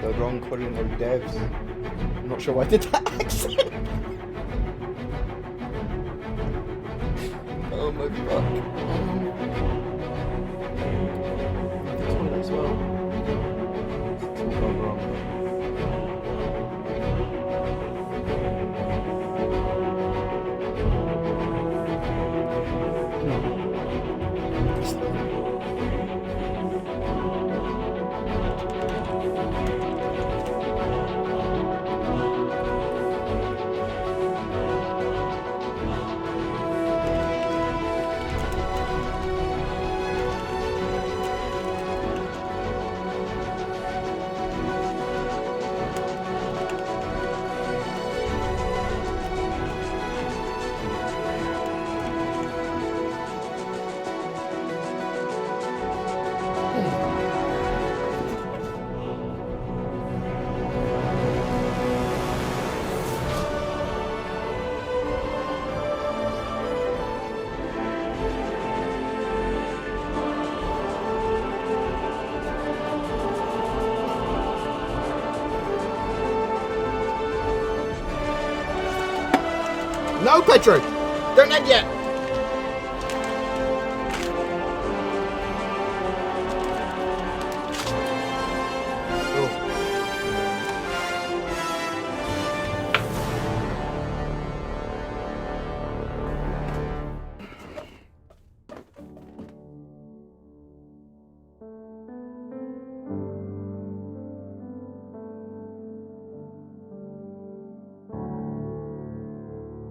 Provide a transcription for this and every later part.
the wrong culinary devs. I'm not sure why I did that accent. Oh my fuck. The toilet as well. It's all gone wrong. No, Pedro! Don't end yet!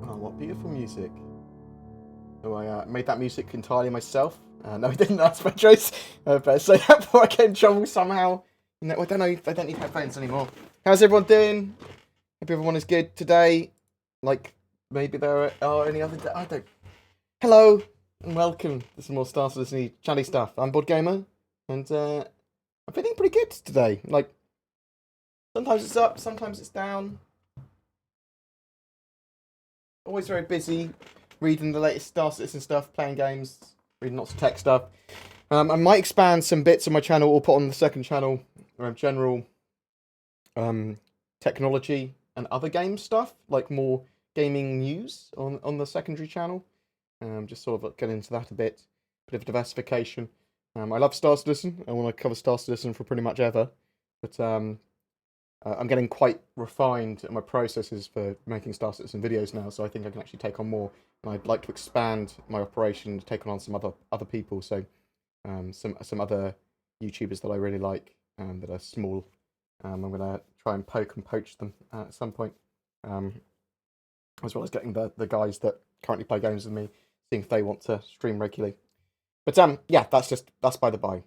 Oh, what beautiful music. So I made that music entirely myself. No, I didn't. That's Pedro's. But so that before I get in trouble somehow. You know, I don't know if I don't need headphones anymore. How's everyone doing? Hope everyone is good today. Like, maybe there are any other... I don't... Hello, and welcome to some more Star Citizen chatty stuff. I'm BoredGamer, and I'm feeling pretty good today. Like, sometimes it's up, sometimes it's down. Always very busy, reading the latest Star Citizen stuff, playing games, reading lots of tech stuff. I might expand some bits of my channel or put on the second channel around general technology and other game stuff, like more gaming news on the secondary channel. Just sort of get into that a bit of diversification. I love Star Citizen. I want to cover Star Citizen for pretty much ever, but I'm getting quite refined in my processes for making Star Citizen videos now, so I think I can actually take on more. And I'd like to expand my operation to take on some other people. So some other YouTubers that I really like that are small. I'm gonna try and poke and poach them at some point, as well as getting the guys that currently play games with me, seeing if they want to stream regularly. But yeah, that's by the by.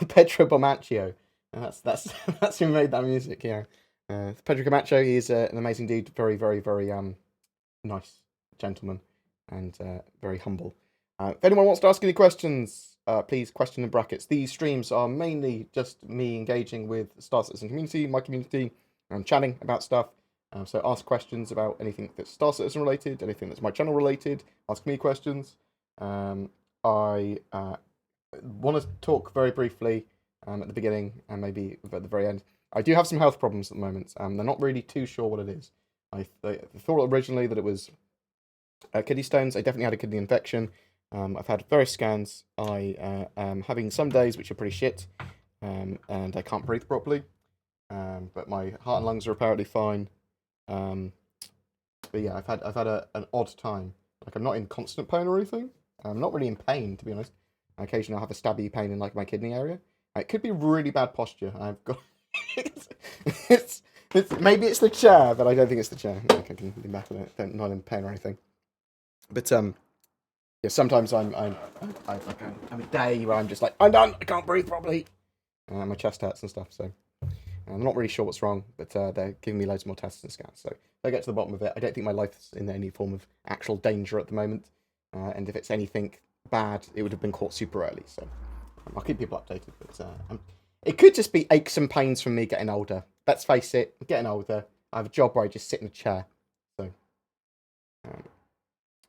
Pedro Bomaccio. That's who made that music. Yeah, Pedro Camacho. He's an amazing dude. Very, very, very nice gentleman, and very humble. If anyone wants to ask any questions, please question in brackets. These streams are mainly just me engaging with the Star Citizen community, my community, and chatting about stuff. So ask questions about anything that's Star Citizen related, anything that's my channel related. Ask me questions. I want to talk very briefly at the beginning and maybe at the very end. I do have some health problems at the moment. They're not really too sure what it is. I thought originally that it was kidney stones. I definitely had a kidney infection. I've had various scans. I am having some days which are pretty shit, and I can't breathe properly. But my heart and lungs are apparently fine. But yeah, I've had an odd time. Like, I'm not in constant pain or anything. I'm not really in pain, to be honest. Occasionally, I have a stabby pain in like my kidney area. It could be really bad posture. I've got. it's maybe it's the chair, but I don't think it's the chair. I can be back on it. I'm not in pain or anything. But yeah, sometimes I'm a day where I'm just like, I'm done. I can't breathe properly. My chest hurts and stuff. So I'm not really sure what's wrong, but they're giving me loads more tests and scans. So if I get to the bottom of it, I don't think my life's in any form of actual danger at the moment. And if it's anything bad, it would have been caught super early. So I'll keep people updated. But it could just be aches and pains from me getting older. Let's face it, I'm getting older. I have a job where I just sit in a chair. So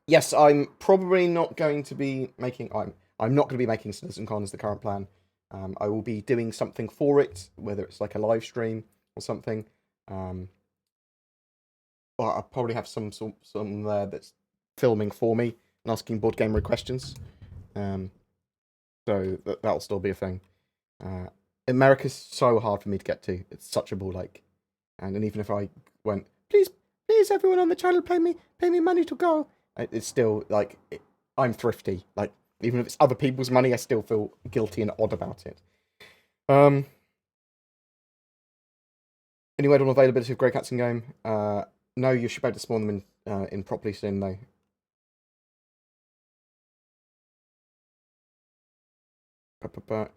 yes, I'm probably not going to be making. I'm not going to be making Citizen Con as the current plan. I will be doing something for it, whether it's like a live stream or something. Well, I'll probably have some there that's filming for me and asking BoredGamer questions. So that'll still be a thing. America's so hard for me to get to. It's such a ball like, and even if I went, please, everyone on the channel, pay me money to go. It's still like I'm thrifty. Like even if it's other people's money, I still feel guilty and odd about it. Any word on availability of Grey Cats in game? No, you should be able to spawn them in properly soon though.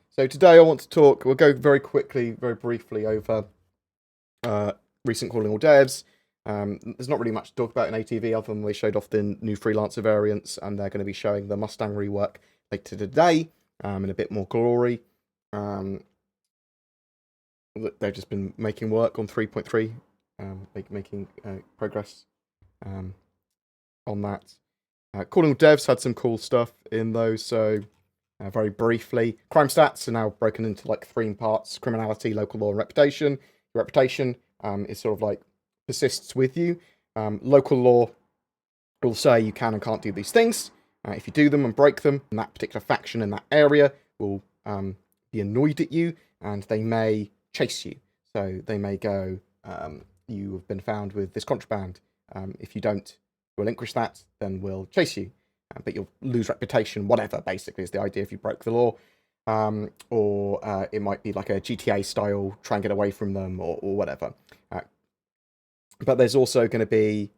So today I want to talk. We'll go very quickly, very briefly over recent calling all devs. There's not really much to talk about in ATV other than they showed off the new freelancer variants, and they're going to be showing the Mustang rework later today in a bit more glory. They've just been making work on 3.3, making progress on that. Calling all devs had some cool stuff in those, so very briefly, crime stats are now broken into like 3 parts: criminality, local law, and reputation. Your reputation is sort of like persists with you. Local law will say you can and can't do these things. If you do them and break them, then that particular faction in that area will be annoyed at you, and they may chase you. So they may go, you have been found with this contraband. If you don't relinquish that, then we'll chase you. But you'll lose reputation, whatever, basically, is the idea if you broke the law. Or it might be like a GTA style, try and get away from them, or whatever. But there's also going to be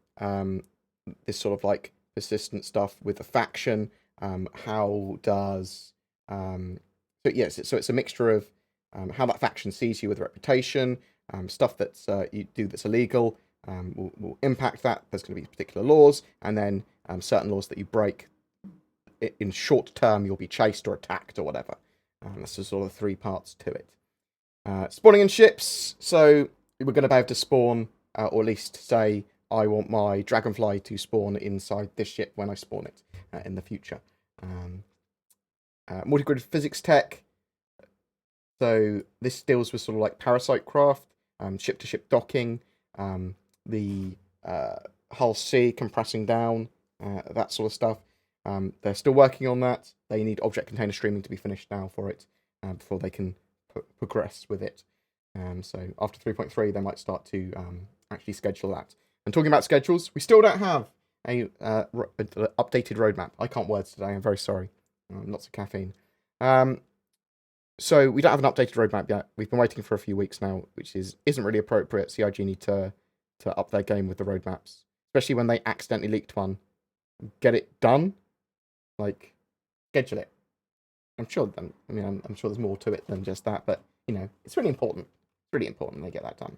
this sort of like persistent stuff with the faction. How does... so it's a mixture of how that faction sees you with reputation, stuff that you do that's illegal will impact that. There's going to be particular laws, and then certain laws that you break. In short term, you'll be chased or attacked or whatever. That's the sort of 3 parts to it. Spawning in ships. So we're going to be able to spawn, or at least say, I want my dragonfly to spawn inside this ship when I spawn it in the future. Multi-grid physics tech. So this deals with sort of like parasite craft, ship-to-ship docking, the hull C compressing down, that sort of stuff. They're still working on that. They need object container streaming to be finished now for it before they can progress with it. So after 3.3, they might start to actually schedule that. And talking about schedules, we still don't have a updated roadmap. I can't words today. I'm very sorry. Lots of caffeine. So we don't have an updated roadmap yet. We've been waiting for a few weeks now, which isn't really appropriate. CIG need to up their game with the roadmaps, especially when they accidentally leaked one. Get it done. Like, schedule it. I'm sure there's more to it than just that, but, it's really important. It's really important they get that done.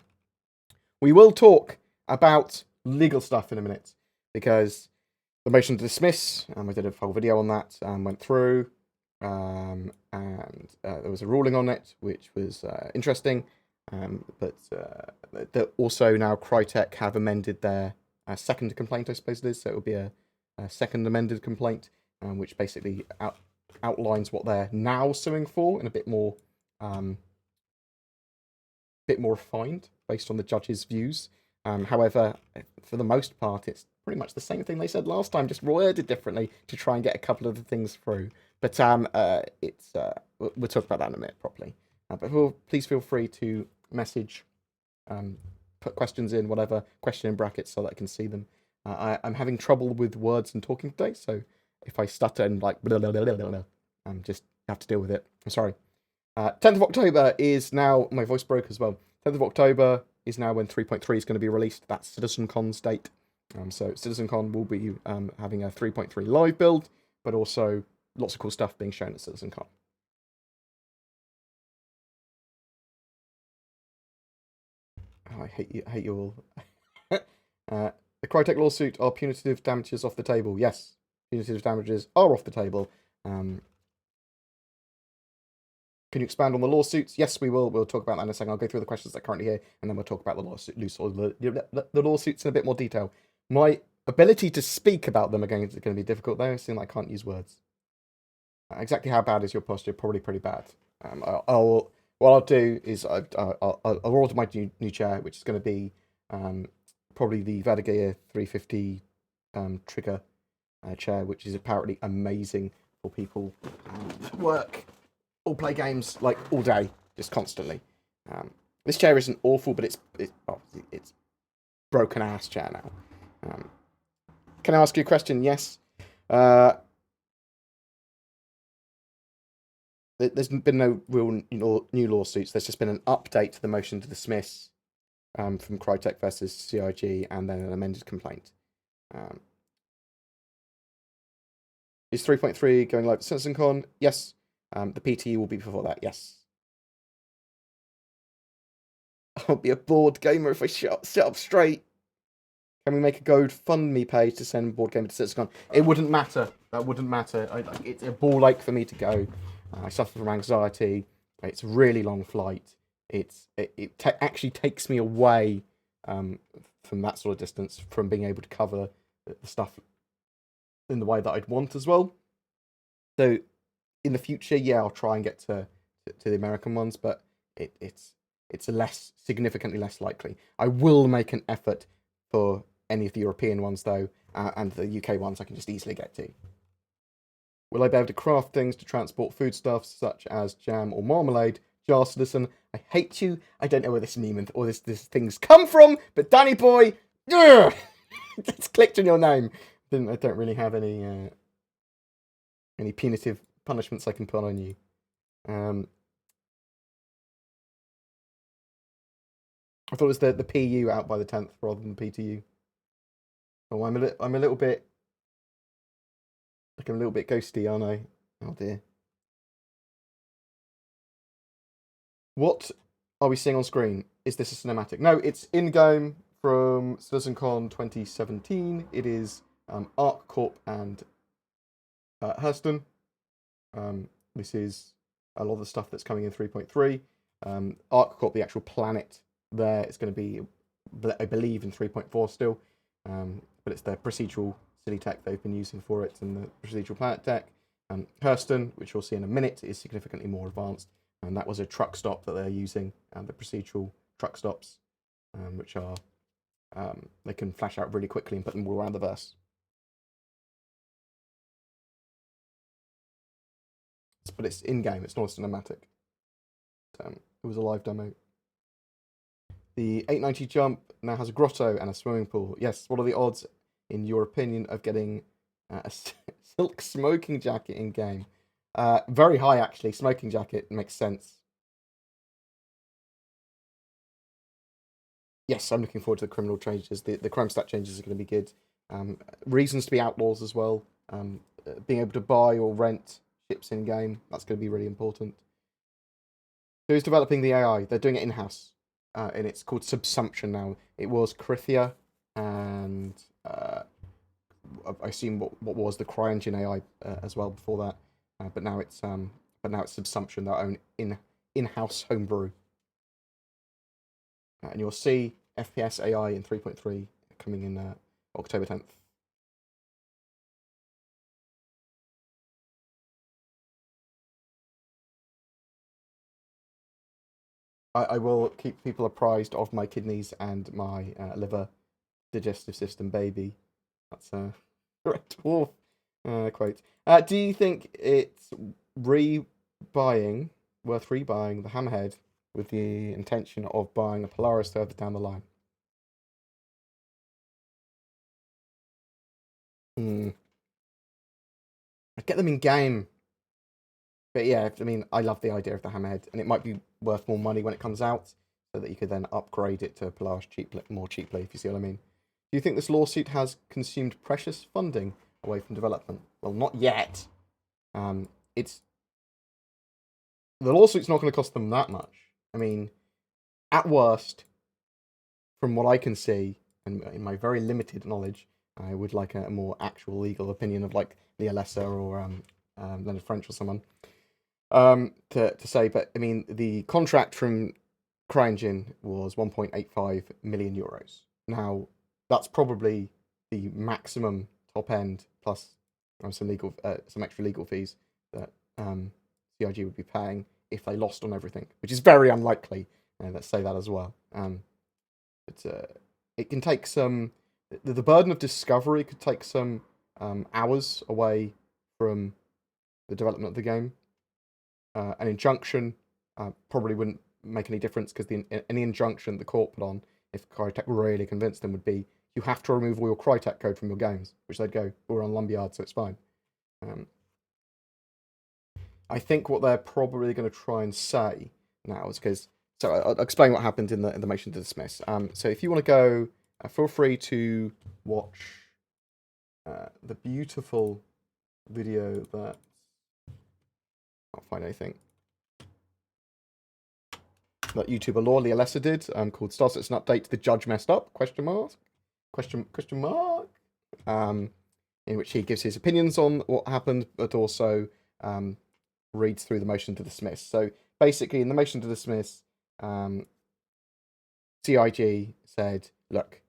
We will talk about legal stuff in a minute, because the motion to dismiss, I did a full video on that, went through, and there was a ruling on it, which was interesting, but also now Crytek have amended their second complaint, I suppose it is, so it will be a second amended complaint, which basically outlines what they're now suing for in a bit more refined based on the judge's views. However, for the most part, it's pretty much the same thing they said last time, just worded differently to try and get a couple of the things through. But we'll talk about that in a minute properly. But please feel free to message, put questions in, whatever, question in brackets so that I can see them. I'm having trouble with words and talking today, so if I stutter and like blah, blah, blah, blah, blah, just have to deal with it. I'm sorry. 10th of October is now, my voice broke as well. 10th of October is now when 3.3 is going to be released. That's CitizenCon's date. So CitizenCon will be having a 3.3 live build, but also lots of cool stuff being shown at CitizenCon. Oh, I hate you all. The Crytek lawsuit, are punitive damages off the table? Yes, punitive damages are off the table. Can you expand on the lawsuits? Yes, we will. We'll talk about that in a second. I'll go through the questions that are currently here, and then we'll talk about the lawsuits in a bit more detail. My ability to speak about them again is going to be difficult, though. I seem like I can't use words. Exactly how bad is your posture? Probably pretty bad. What I'll do is I'll order my new chair, which is going to be probably the BoredGamer 350 trigger chair, which is apparently amazing for people who work or play games like all day, just constantly. This chair isn't awful, but it's broken ass chair now. Can I ask you a question? Yes. There's been no real new lawsuits. There's just been an update to the motion to dismiss from Crytek versus CIG, and then an amended complaint. Is 3.3 going live at CitizenCon? Yes. The PTE will be before that. Yes. I'll be a bored gamer if I sit up straight. Can we make a GoFundMe page to send BoredGamer to CitizenCon? It wouldn't matter. That wouldn't matter. It's a ball ache for me to go. I suffer from anxiety. It's a really long flight. It actually takes me away from that sort of distance, from being able to cover the stuff in the way that I'd want as well. So in the future, yeah, I'll try and get to the American ones, but it's significantly less likely. I will make an effort for any of the European ones though, and the UK ones I can just easily get to. Will I be able to craft things to transport foodstuffs such as jam or marmalade? Jar Citizen, I hate you. I don't know where this meme or this thing's come from, but Danny boy, it's clicked in your name. I don't really have any punitive punishments I can put on you. I thought it was the PU out by the 10th rather than the PTU. Oh, I'm a little bit ghosty, aren't I? Oh dear. What are we seeing on screen? Is this a cinematic? No, it's in-game from CitizenCon 2017. It is ArcCorp and Hurston. This is a lot of the stuff that's coming in 3.3. ArcCorp, the actual planet there, is going to be, I believe, in 3.4 still. But it's the procedural city tech they've been using for it, and the procedural planet tech. Hurston, which we'll see in a minute, is significantly more advanced. And that was a truck stop that they're using, the procedural truck stops, which are, they can flash out really quickly and put them all around the verse. But it's in-game, it's not a cinematic. It was a live demo. The 890 jump now has a grotto and a swimming pool. Yes, what are the odds, in your opinion, of getting a silk smoking jacket in-game? Very high, actually. Smoking jacket makes sense. Yes, I'm looking forward to the criminal changes. The crime stat changes are going to be good. Reasons to be outlaws as well. Being able to buy or rent ships in-game, that's going to be really important. Who's developing the AI? They're doing it in-house. And it's called Subsumption now. It was Krithia and I assume what was the CryEngine AI as well before that. But now it's Subsumption, their own in-house homebrew. And you'll see FPS AI in 3.3 coming in October 10th. I will keep people apprised of my kidneys and my liver digestive system baby. That's a correct dwarf quote. Do you think it's worth rebuying the Hammerhead with the intention of buying a Polaris further down the line? I'd get them in game. But yeah, I mean, I love the idea of the Hammerhead, and it might be worth more money when it comes out, so that you could then upgrade it to Polaris more cheaply, if you see what I mean. Do you think this lawsuit has consumed precious funding away from development? Well, not yet. The lawsuit's not going to cost them that much. I mean, at worst, from what I can see, and in my very limited knowledge, I would like a more actual legal opinion of like Leah Lesser or Leonard French or someone. To say, but I mean, the contract from CryEngine was 1.85 million euros. Now, that's probably the maximum top end plus some extra legal fees that CIG would be paying if they lost on everything, which is very unlikely. Let's say that as well. It can take some. The burden of discovery could take some hours away from the development of the game. An injunction probably wouldn't make any difference because any injunction the court put on, if Crytek really convinced them, would be you have to remove all your Crytek code from your games, which they'd go, we're on Lumberyard, so it's fine. I think what they're probably going to try and say now is because, so I'll explain what happened in the motion to dismiss. So if you want to go, feel free to watch the beautiful video that I can't find anything that YouTuber Lawley Alessa did called "Starts It's an Update. The Judge Messed Up?" Question mark. In which he gives his opinions on what happened, but also reads through the motion to dismiss. So basically, in the motion to dismiss, CIG said, "Look,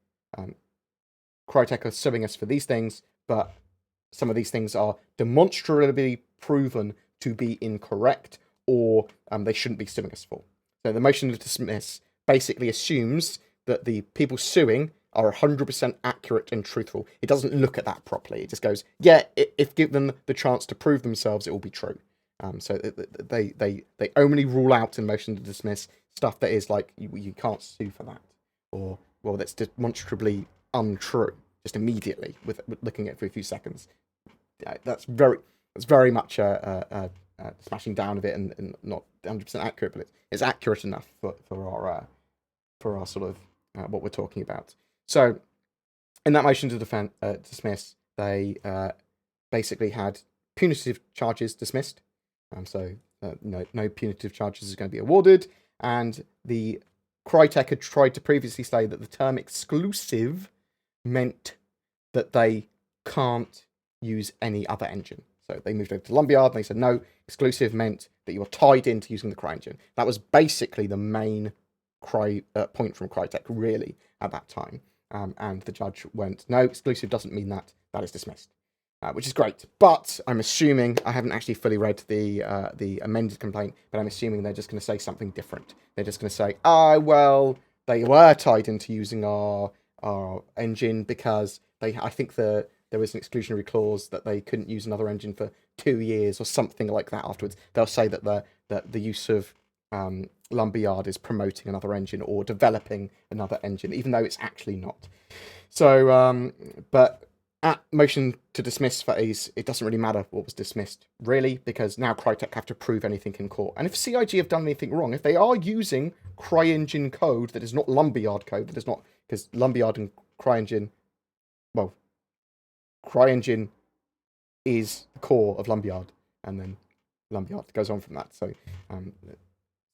Crytek are suing us for these things, but some of these things are demonstrably proven to be incorrect, or they shouldn't be suing us for." So the motion to dismiss basically assumes that the people suing are 100% accurate and truthful. It doesn't look at that properly. It just goes, yeah, if given the chance to prove themselves, it will be true. So they only rule out in motion to dismiss stuff that is like, you can't sue for that. Or, well, that's demonstrably untrue, just immediately, with looking at it for a few seconds. That's very much smashing down of it and not 100% accurate, but it's accurate enough for our sort of what we're talking about. So, in that motion to dismiss, they basically had punitive charges dismissed. No punitive charges is going to be awarded, and the Crytek had tried to previously say that the term exclusive meant that they can't use any other engine. So they moved over to Lumberyard and they said, no, exclusive meant that you were tied into using the CryEngine. That was basically the main point from Crytek, really, at that time. And the judge went, no, exclusive doesn't mean that. That is dismissed, which is great. But I'm assuming, I haven't actually fully read the amended complaint, but I'm assuming they're just going to say something different. They're just going to say, well, they were tied into using our engine because I think there was an exclusionary clause that they couldn't use another engine for 2 years or something like that afterwards. They'll say that the use of Lumberyard is promoting another engine or developing another engine, even though it's actually not. So, but at motion to dismiss phase, it doesn't really matter what was dismissed, really, because now Crytek have to prove anything in court. And if CIG have done anything wrong, if they are using CryEngine code that is not Lumberyard code, that is not, because Lumberyard and CryEngine, well, CryEngine is the core of Lumberyard, and then Lumberyard goes on from that. So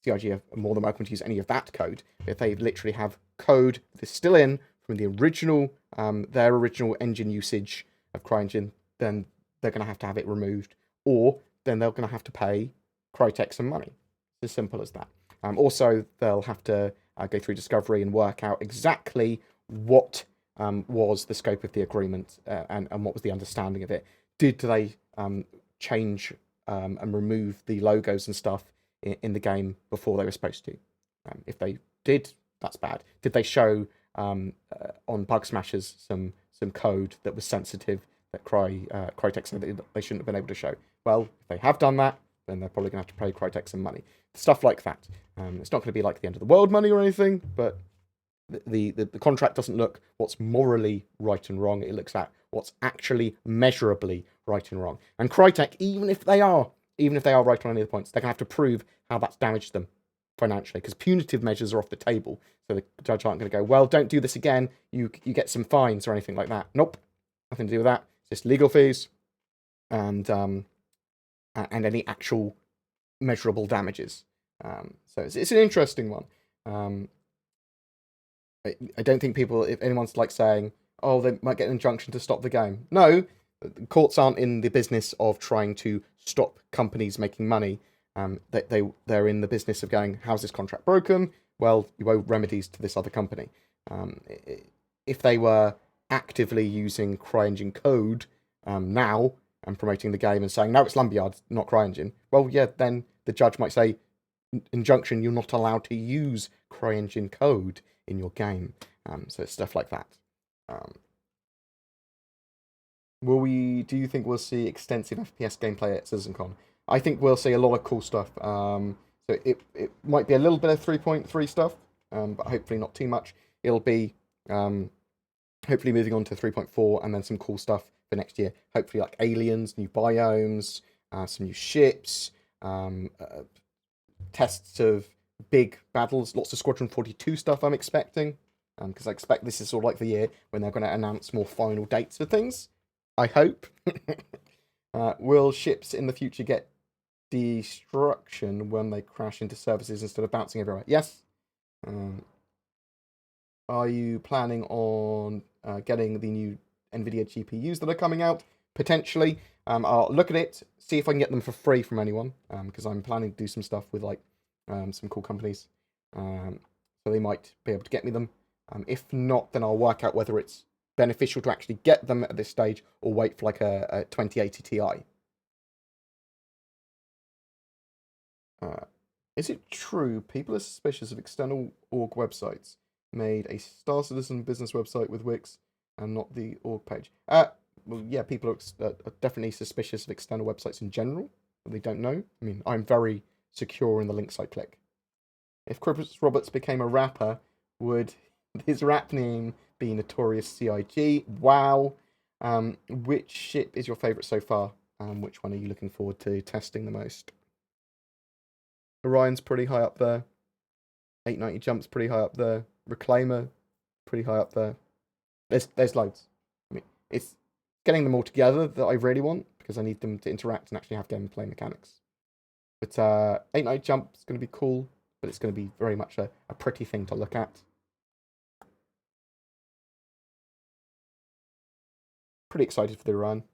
CIG are more than welcome to use any of that code. If they literally have code that is still in from the original, their original engine usage of CryEngine, then they're going to have it removed, or then they're going to have to pay Crytek some money. It's as simple as that. Also, they'll have to go through discovery and work out exactly what was the scope of the agreement and what was the understanding of it. Did they change and remove the logos and stuff in the game before they were supposed to? If they did, that's bad. Did they show on Bug Smashers some code that was sensitive that Crytek said that they shouldn't have been able to show? Well, if they have done that, then they're probably going to have to pay Crytek some money. Stuff like that. It's not going to be like the end of the world money or anything, but the contract doesn't look what's morally right and wrong. It looks at what's actually measurably right and wrong. And Crytek, even if they are right on any of the points, they're going to have to prove how that's damaged them financially, because punitive measures are off the table. So the judge aren't going to go, well, don't do this again, you get some fines or anything like that. Nope, nothing to do with that. It's just legal fees and any actual measurable damages. So it's an interesting one. I don't think if anyone's like saying, oh, they might get an injunction to stop the game. No, courts aren't in the business of trying to stop companies making money. They're in the business of going, how's this contract broken? Well, you owe remedies to this other company. If they were actively using CryEngine code now and promoting the game and saying, no, it's Lumberyard, not CryEngine, well, yeah, then the judge might say, injunction, you're not allowed to use CryEngine code in your game. So it's stuff like that. Do you think we'll see extensive FPS gameplay at CitizenCon? I think we'll see a lot of cool stuff. So it might be a little bit of 3.3 stuff, but hopefully not too much. It'll be hopefully moving on to 3.4 and then some cool stuff for next year. Hopefully like aliens, new biomes, some new ships, tests of big battles, lots of Squadron 42 stuff I'm expecting. Because I expect this is sort of like the year when they're going to announce more final dates for things. I hope. Will ships in the future get destruction when they crash into services instead of bouncing everywhere? Yes. Are you planning on getting the new NVIDIA GPUs that are coming out? Potentially. I'll look at it, see if I can get them for free from anyone, because I'm planning to do some stuff with like some cool companies. So they might be able to get me them. If not, then I'll work out whether it's beneficial to actually get them at this stage or wait for like a 2080 Ti. Is it true people are suspicious of external org websites made a Star Citizen business website with Wix and not the org page? Well, yeah, people are definitely suspicious of external websites in general. They don't know. I mean, I'm very secure in the links I click. If Chris Roberts became a rapper, would his rap name be Notorious CIG? Wow. Which ship is your favourite so far? Which one are you looking forward to testing the most? Orion's pretty high up there. 890 Jump's pretty high up there. Reclaimer, pretty high up there. There's loads. I mean, it's getting them all together that I really want, because I need them to interact and actually have gameplay mechanics. But 890 Jump's going to be cool, but it's going to be very much a pretty thing to look at. Pretty excited for the run.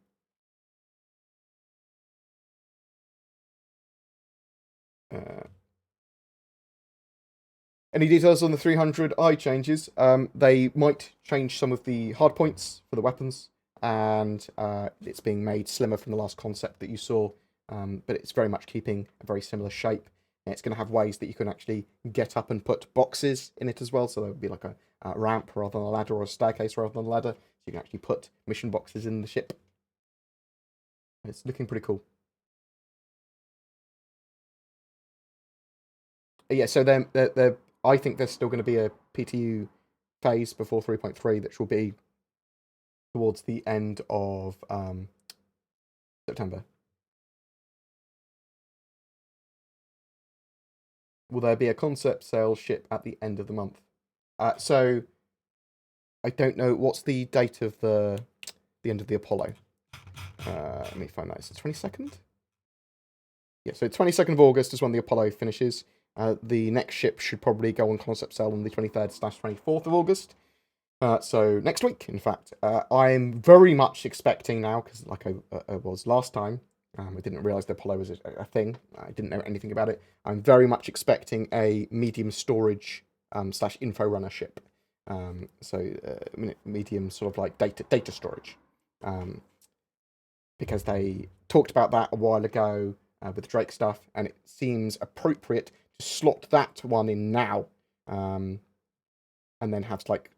Any details on the 300i changes? They might change some of the hardpoints for the weapons, and it's being made slimmer from the last concept that you saw, but it's very much keeping a very similar shape. And it's going to have ways that you can actually get up and put boxes in it as well, so there would be like a ramp rather than a ladder, or a staircase rather than a ladder, so you can actually put mission boxes in the ship. It's looking pretty cool. Yeah, so they're I think there's still going to be a PTU phase before 3.3, which will be towards the end of September. Will there be a concept sales ship at the end of the month? So I don't know. What's the date of the end of the Apollo? Let me find that. It's the 22nd? Yeah, so 22nd of August is when the Apollo finishes. The next ship should probably go on concept sale on the 23rd/24th of August. So next week, in fact. I'm very much expecting now, because like I was last time, I didn't realise the Apollo was a thing. I didn't know anything about it. I'm very much expecting a medium storage / info runner ship. Medium sort of like data storage. Because they talked about that a while ago with Drake stuff, and it seems appropriate to slot that one in now, and then have like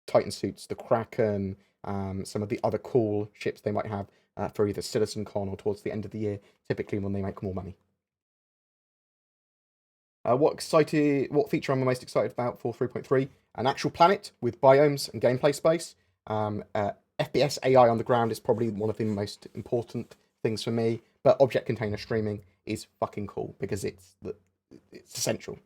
Titan suits, the Kraken, some of the other cool ships they might have for either CitizenCon or towards the end of the year, typically when they make more money. What feature I'm most excited about for 3.3? An actual planet with biomes and gameplay space. FPS AI on the ground is probably one of the most important things for me, but object container streaming is fucking cool because it's essential.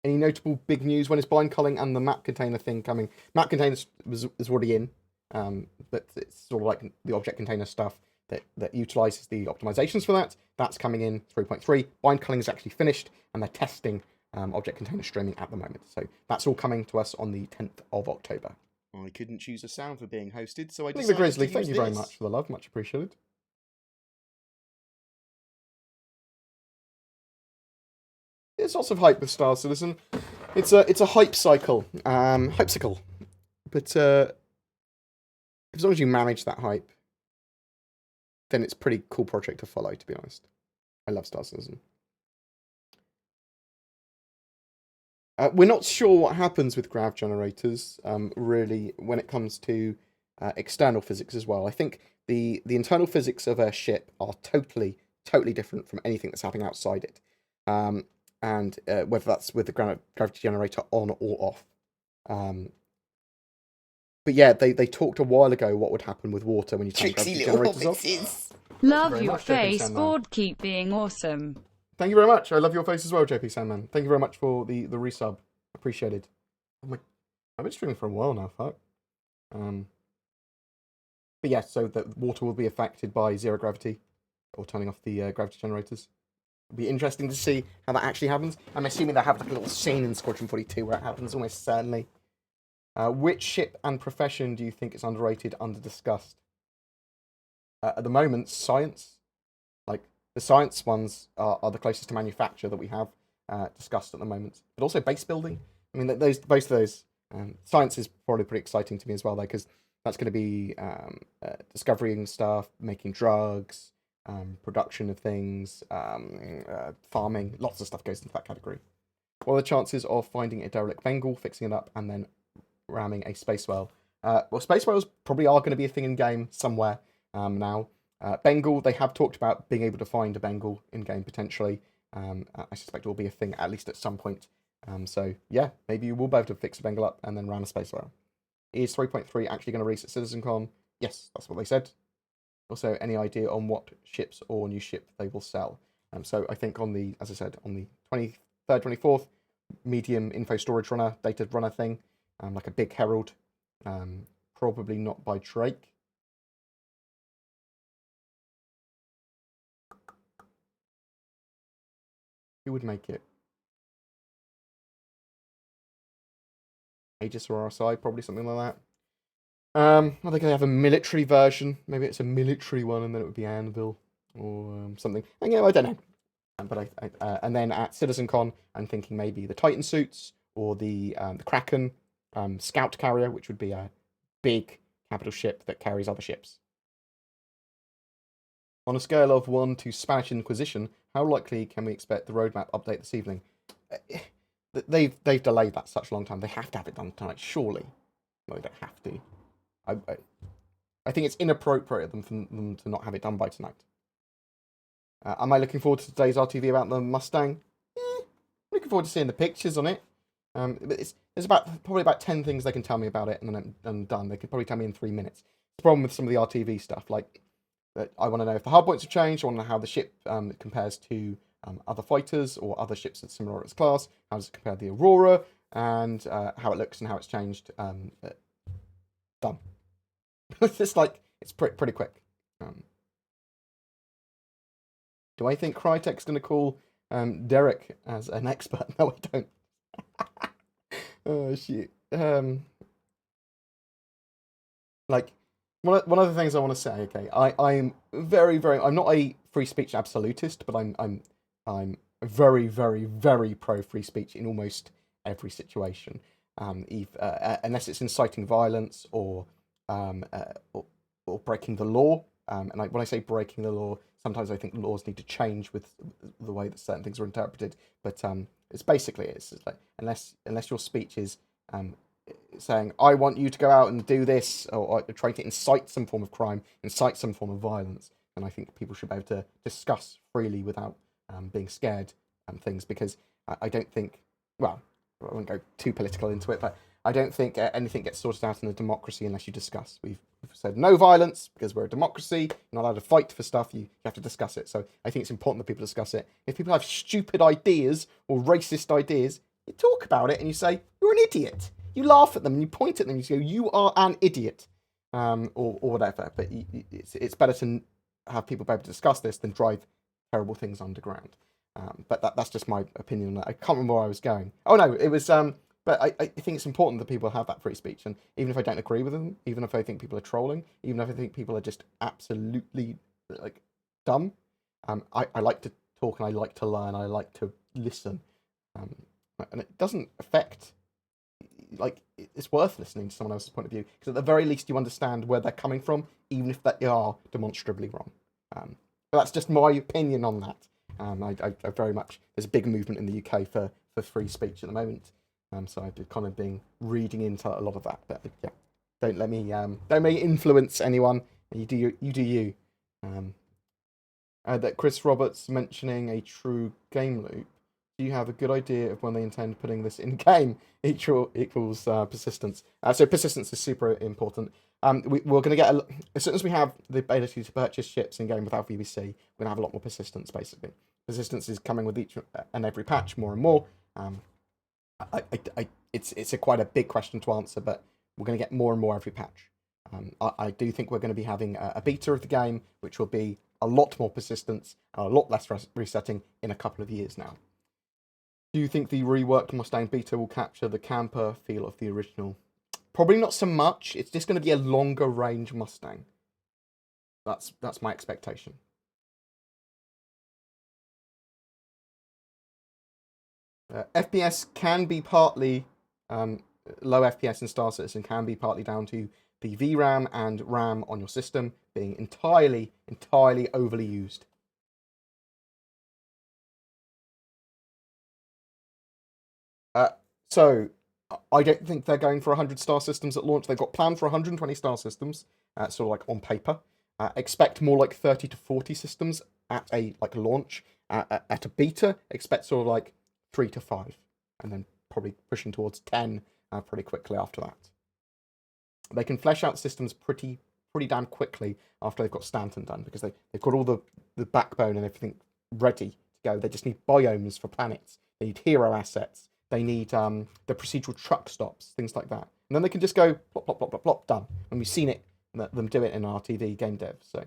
Any notable big news? When is blind culling and the map container thing coming? Map containers is already in, but it's sort of like the object container stuff that utilizes the optimizations for that. That's coming in 3.3. Blind culling is actually finished, and they're testing object container streaming at the moment. So that's all coming to us on the 10th of October. I couldn't choose a sound for being hosted, so I decided the Grizzly, thank you very much for the love. Much appreciated. There's lots of hype with Star Citizen. It's a hype cycle. But as long as you manage that hype, then it's a pretty cool project to follow, to be honest. I love Star Citizen. We're not sure what happens with grav generators, really, when it comes to external physics as well. I think the internal physics of a ship are totally different from anything that's happening outside it, and whether that's with the gravity generator on or off. But yeah, they talked a while ago what would happen with water when you turn gravity generators off. Love your face, Bored. Keep being awesome. Thank you very much. I love your face as well, JP Sandman. Thank you very much for the resub. Appreciated. Oh my, I've been streaming for a while now, fuck. But yeah, so the water will be affected by zero gravity, or turning off the gravity generators. It'll be interesting to see how that actually happens. I'm assuming they have like a little scene in Squadron 42 where it happens almost certainly. Which ship and profession do you think is underrated, under-discussed? At the moment, science. Like, the science ones are the closest to manufacture that we have discussed at the moment. But also base building. I mean, both of those. Science is probably pretty exciting to me as well, though, because that's going to be discovering stuff, making drugs, production of things, farming. Lots of stuff goes into that category. What are the chances of finding a derelict Bengal, fixing it up, and then ramming a space whale? Well, space whales probably are going to be a thing in game somewhere now. Bengal, they have talked about being able to find a Bengal in game potentially. I suspect it will be a thing at least at some point. So yeah, maybe you will be able to fix a Bengal up and then ram a space whale. Is 3.3 actually going to release at CitizenCon? Yes, that's what they said. Also, any idea on what ships or new ship they will sell? So I think on the, as I said, on the 23rd, 24th, medium info storage runner, data runner thing, like a big Herald, probably not by Drake. Who would make it? Aegis or RSI, probably something like that. Are they going to have a military version? Maybe it's a military one, and then it would be Anvil or something. And, I don't know. But and then at CitizenCon, I'm thinking maybe the Titan suits or the Kraken scout carrier, which would be a big capital ship that carries other ships. On a scale of 1 to Spanish Inquisition, how likely can we expect the roadmap update this evening? They've delayed that such a long time. They have to have it done tonight, surely. No, they don't have to. I think it's inappropriate of them to not have it done by tonight. Am I looking forward to today's RTV about the Mustang? Looking forward to seeing the pictures on it. But there's probably about 10 things they can tell me about it, and then I'm done. They could probably tell me in 3 minutes. The problem with some of the RTV stuff, like, I want to know if the hard points have changed. I want to know how the ship compares to other fighters or other ships of similar its class. How does it compare to the Aurora, and how it looks and how it's changed. Done. It's just like, it's pretty quick. Do I think Crytek's going to call Derek as an expert? No, I don't. Oh, shit. Like, one of the things I want to say, okay, I'm I'm not a free speech absolutist, but I'm very, very pro free speech in almost every situation. Unless it's inciting violence or breaking the law. And when I say breaking the law, sometimes I think laws need to change with the way that certain things are interpreted. But it's like, unless your speech is saying, I want you to go out and do this, or trying to incite some form of crime, incite some form of violence, then I think people should be able to discuss freely without being scared things. Because I don't think, well, I won't go too political into it, but I don't think anything gets sorted out in a democracy unless you discuss. We've said no violence because we're a democracy. You're not allowed to fight for stuff. You have to discuss it. So I think it's important that people discuss it. If people have stupid ideas or racist ideas, you talk about it and you say, you're an idiot. You laugh at them and you point at them and you go, you are an idiot, or whatever. But it's better to have people be able to discuss this than drive terrible things underground. But that's just my opinion on that. I can't remember where I was going. Oh no, it was but I think it's important that people have that free speech, and even if I don't agree with them, even if I think people are trolling, even if I think people are just absolutely like dumb, I like to talk and I like to learn, I like to listen, and it doesn't affect, like, it's worth listening to someone else's point of view, because at the very least you understand where they're coming from, even if they are demonstrably wrong. But that's just my opinion on that. I very much, there's a big movement in the UK for free speech at the moment. So I've been kind of been reading into a lot of that. But yeah, don't let me influence anyone. You do you. That Chris Roberts mentioning a true game loop. Do you have a good idea of when they intend putting this in game? Equals persistence. So persistence is super important. We're going to get as soon as we have the ability to purchase ships in game without VBC, we're going to have a lot more persistence. Basically, persistence is coming with each and every patch more and more. It's quite a big question to answer, but we're going to get more and more every patch. I do think we're going to be having a beta of the game, which will be a lot more persistence and a lot less resetting in a couple of years now. Do you think the reworked Mustang beta will capture the camper feel of the original? Probably not so much. It's just going to be a longer range Mustang. That's my expectation. FPS can be partly low FPS in Star Citizen can be partly down to the VRAM and RAM on your system being entirely overly used. So I don't think they're going for 100 star systems at launch. They've got planned for 120 star systems, sort of like on paper. Expect more like 30 to 40 systems at a launch. At a beta, expect sort of like 3 to 5, and then probably pushing towards 10 pretty quickly after that. They can flesh out systems pretty damn quickly after they've got Stanton done, because they've got all the backbone and everything ready to go. They just need biomes for planets. They need hero assets. They need the procedural truck stops, things like that. And then they can just go plop, plop, plop, plop, plop, done. And we've seen it, them do it in RTV game dev. So,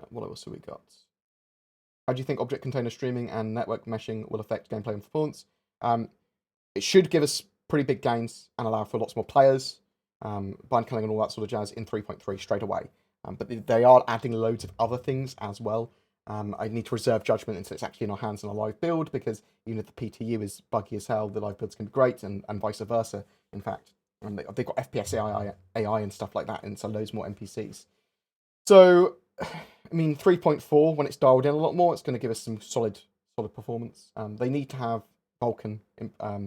what else have we got? How do you think object container streaming and network meshing will affect gameplay and performance? It should give us pretty big gains and allow for lots more players, bind killing and all that sort of jazz in 3.3 straight away. But they are adding loads of other things as well. I need to reserve judgment until it's actually in our hands in a live build, because even if the PTU is buggy as hell, the live builds can be great, and vice versa, in fact. And they've got FPS AI and stuff like that, and so loads more NPCs. So, I mean, 3.4, when it's dialed in a lot more, it's going to give us some solid performance. They need to have Vulkan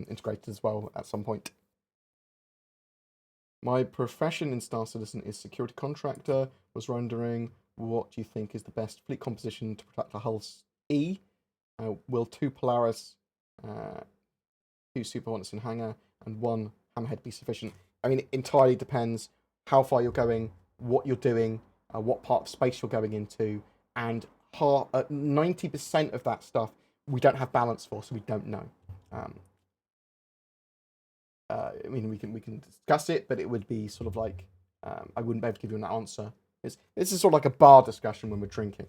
integrated as well at some point. My profession in Star Citizen is security contractor. Was wondering, what do you think is the best fleet composition to protect the hull's E? Will 2 Polaris, 2 Super Hornets in hangar, and 1 Hammerhead be sufficient? I mean, it entirely depends how far you're going, what you're doing, what part of space you're going into, and 90% of that stuff we don't have balance for, so we don't know. I mean, we can discuss it, but it would be sort of like I wouldn't be able to give you an answer. This is sort of like a bar discussion when we're drinking.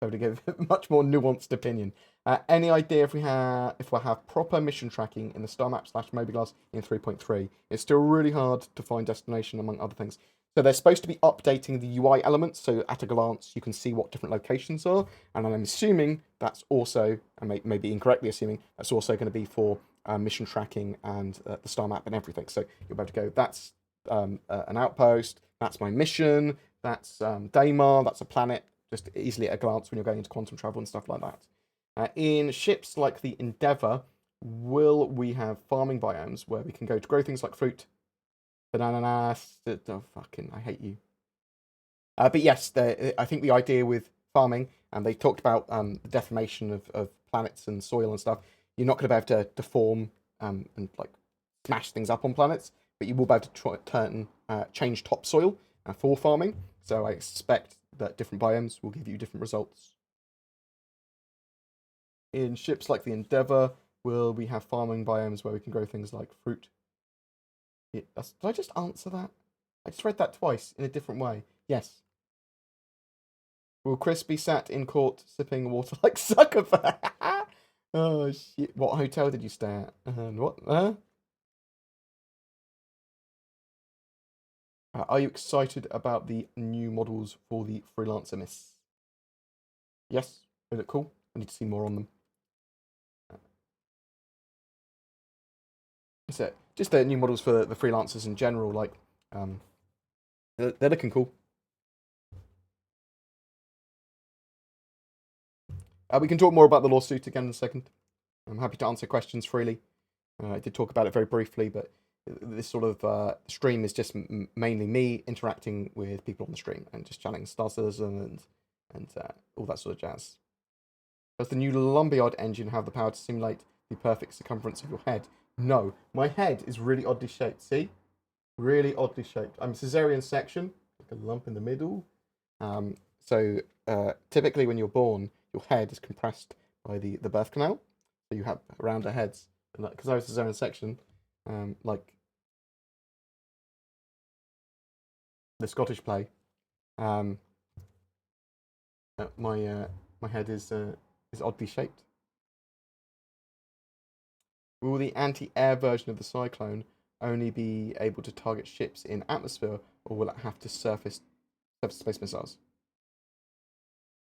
So to give a much more nuanced opinion. Any idea if we'll have proper mission tracking in the star map / mobiGlas in 3.3? It's still really hard to find destination among other things. So they're supposed to be updating the UI elements, so at a glance you can see what different locations are, and I'm assuming that's also, and maybe incorrectly assuming, that's also going to be for mission tracking and the star map and everything. So you'll be able to go, that's an outpost, that's my mission, that's Daymar, that's a planet, just easily at a glance when you're going into quantum travel and stuff like that. In ships like the Endeavour, will we have farming biomes where we can go to grow things like fruit, bananas? Oh, fucking, I hate you. But yes, I think the idea with farming, and they talked about the deformation of planets and soil and stuff. You're not going to be able to deform and like smash things up on planets, but you will be able to change topsoil for farming. So I expect that different biomes will give you different results. In ships like the Endeavour, will we have farming biomes where we can grow things like fruit? Did I just answer that? I just read that twice in a different way. Yes. Will Chris be sat in court sipping water like Zuckerberg? Oh shit! What hotel did you stay at? And what? Are you excited about the new models for the Freelancer Miss? Yes, they look cool. I need to see more on them. So just the new models for the freelancers in general, like they're looking cool. We can talk more about the lawsuit again in a second. I'm happy to answer questions freely. I did talk about it very briefly, but this sort of stream is just mainly me interacting with people on the stream and just chatting Star Citizen and all that sort of jazz. Does the new Lumberyard engine have the power to simulate the perfect circumference of your head? No. My head is really oddly shaped. See? Really oddly shaped. I'm cesarean section, like a lump in the middle. So typically when you're born, your head is compressed by the birth canal. So you have rounder heads. Because I was cesarean section, like the Scottish play, my head is oddly shaped. Will the anti-air version of the Cyclone only be able to target ships in atmosphere, or will it have to surface space missiles?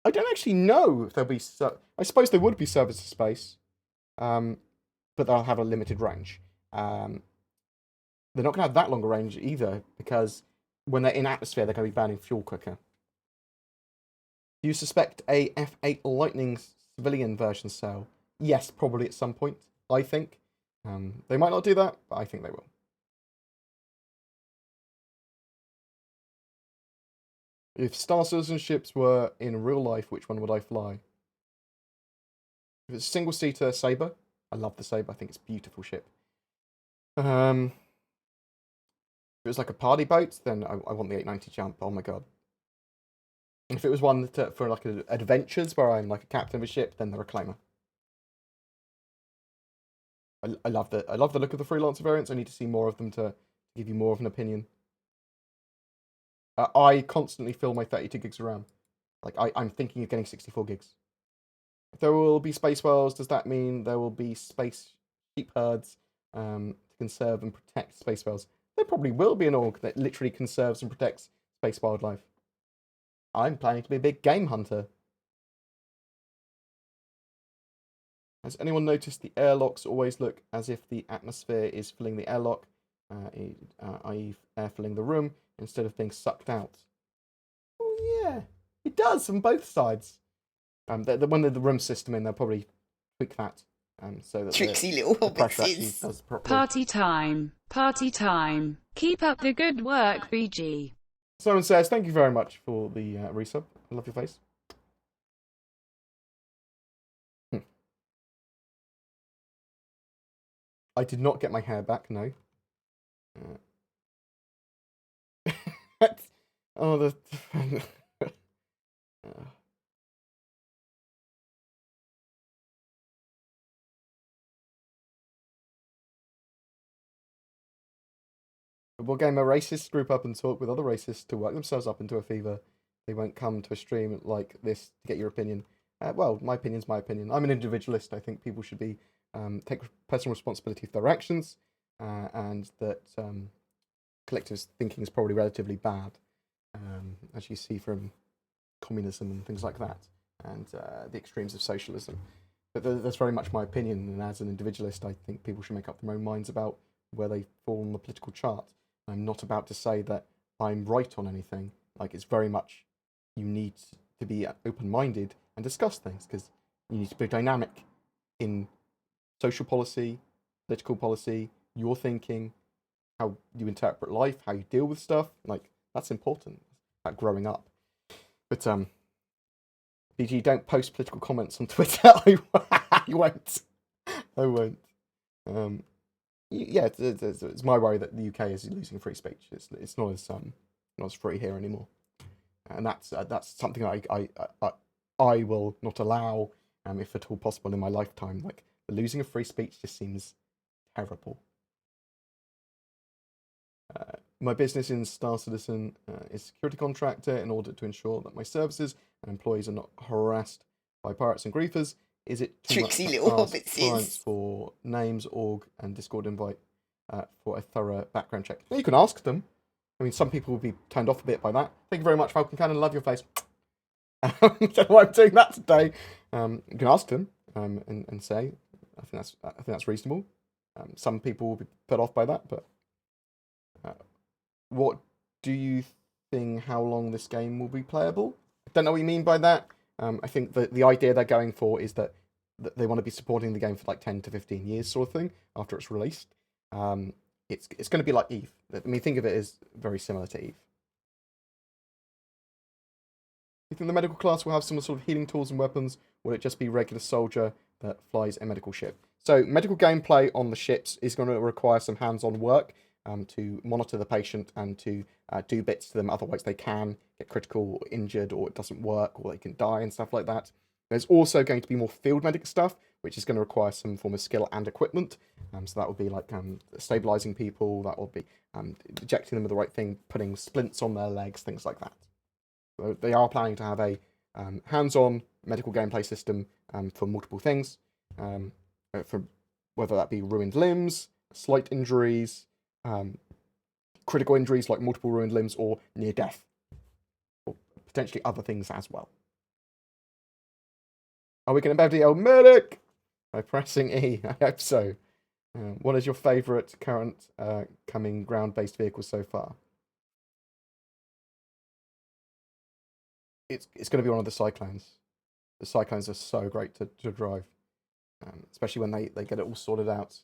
I don't actually know if there'll be. I suppose there would be surface to space, but they'll have a limited range. They're not going to have that long a range either, because when they're in atmosphere, they're going to be burning fuel quicker. Do you suspect a F8 Lightning civilian version sale? Yes, probably at some point, I think. They might not do that, but I think they will. If Star Citizen ships were in real life, which one would I fly? If it's a single-seater Sabre, I love the Sabre. I think it's a beautiful ship. If it was like a party boat, then I want the 890 Jump. Oh my god. If it was one for like adventures where I'm like a captain of a ship, then the Reclaimer. I love the look of the Freelancer variants. I need to see more of them to give you more of an opinion. I constantly fill my 32 gigs of RAM. Like I'm thinking of getting 64 gigs. If there will be space whales, does that mean there will be space sheep herds to conserve and protect space whales? There probably will be an org that literally conserves and protects space wildlife. I'm planning to be a big game hunter. Has anyone noticed the airlocks always look as if the atmosphere is filling the airlock, i.e. air filling the room, instead of being sucked out? Oh yeah, it does on both sides. When the room system in, they'll probably tweak that. So that Tricksy little hobbitses. does properly. Party time. Party time. Keep up the good work, BG. Someone says, thank you very much for the resub. I love your face. I did not get my hair back, no. Oh, the... BoredGamer racists group up and talk with other racists to work themselves up into a fever. They won't come to a stream like this to get your opinion. Well, my opinion's my opinion. I'm an individualist. I think people should be take personal responsibility for their actions, and that collective thinking is probably relatively bad, as you see from communism and things like that, and the extremes of socialism. But that's very much my opinion, and as an individualist, I think people should make up their own minds about where they fall on the political chart. I'm not about to say that I'm right on anything. Like, it's very much, you need to be open-minded and discuss things, because you need to be dynamic in social policy, political policy, your thinking, how you interpret life, how you deal with stuff. Like, that's important, about growing up. But, BG, don't post political comments on Twitter. I won't. I won't. Yeah, it's my worry that the UK is losing free speech. It's not as free here anymore, and that's something I will not allow, if at all possible, in my lifetime. Like, the losing of free speech just seems terrible. My business in Star Citizen is a security contractor. In order to ensure that my services and employees are not harassed by pirates and griefers, is it too Tricksy much little to ask hobbitses. clients for names, org, and Discord invite for a thorough background check? Well, you can ask them. I mean, some people will be turned off a bit by that. Thank you very much, Falcon Cannon. Love your face. Don't know why I'm doing that today. You can ask them and say, I think that's reasonable. Some people will be put off by that, but what do you think? How long this game will be playable? I don't know what you mean by that. I think the idea they're going for is that they want to be supporting the game for like 10 to 15 years sort of thing after it's released. It's going to be like Eve. I mean, think of it as very similar to Eve. You think the medical class will have some sort of healing tools and weapons, or will it just be regular soldier that flies a medical ship? So medical gameplay on the ships is going to require some hands-on work to monitor the patient and to do bits to them, otherwise they can get critical or injured, or it doesn't work, or they can die and stuff like that. There's also going to be more field medic stuff, which is going to require some form of skill and equipment. So that will be like stabilizing people, that will be ejecting them with the right thing, putting splints on their legs, things like that. So they are planning to have a hands-on medical gameplay system for multiple things, for whether that be ruined limbs, slight injuries, critical injuries like multiple ruined limbs, or near death, or potentially other things as well. Are we going to be able to yell medic by pressing E? I hope so. What is your favourite current coming ground-based vehicle so far? It's going to be one of the Cyclones. The Cyclones are so great to drive, especially when they get it all sorted out.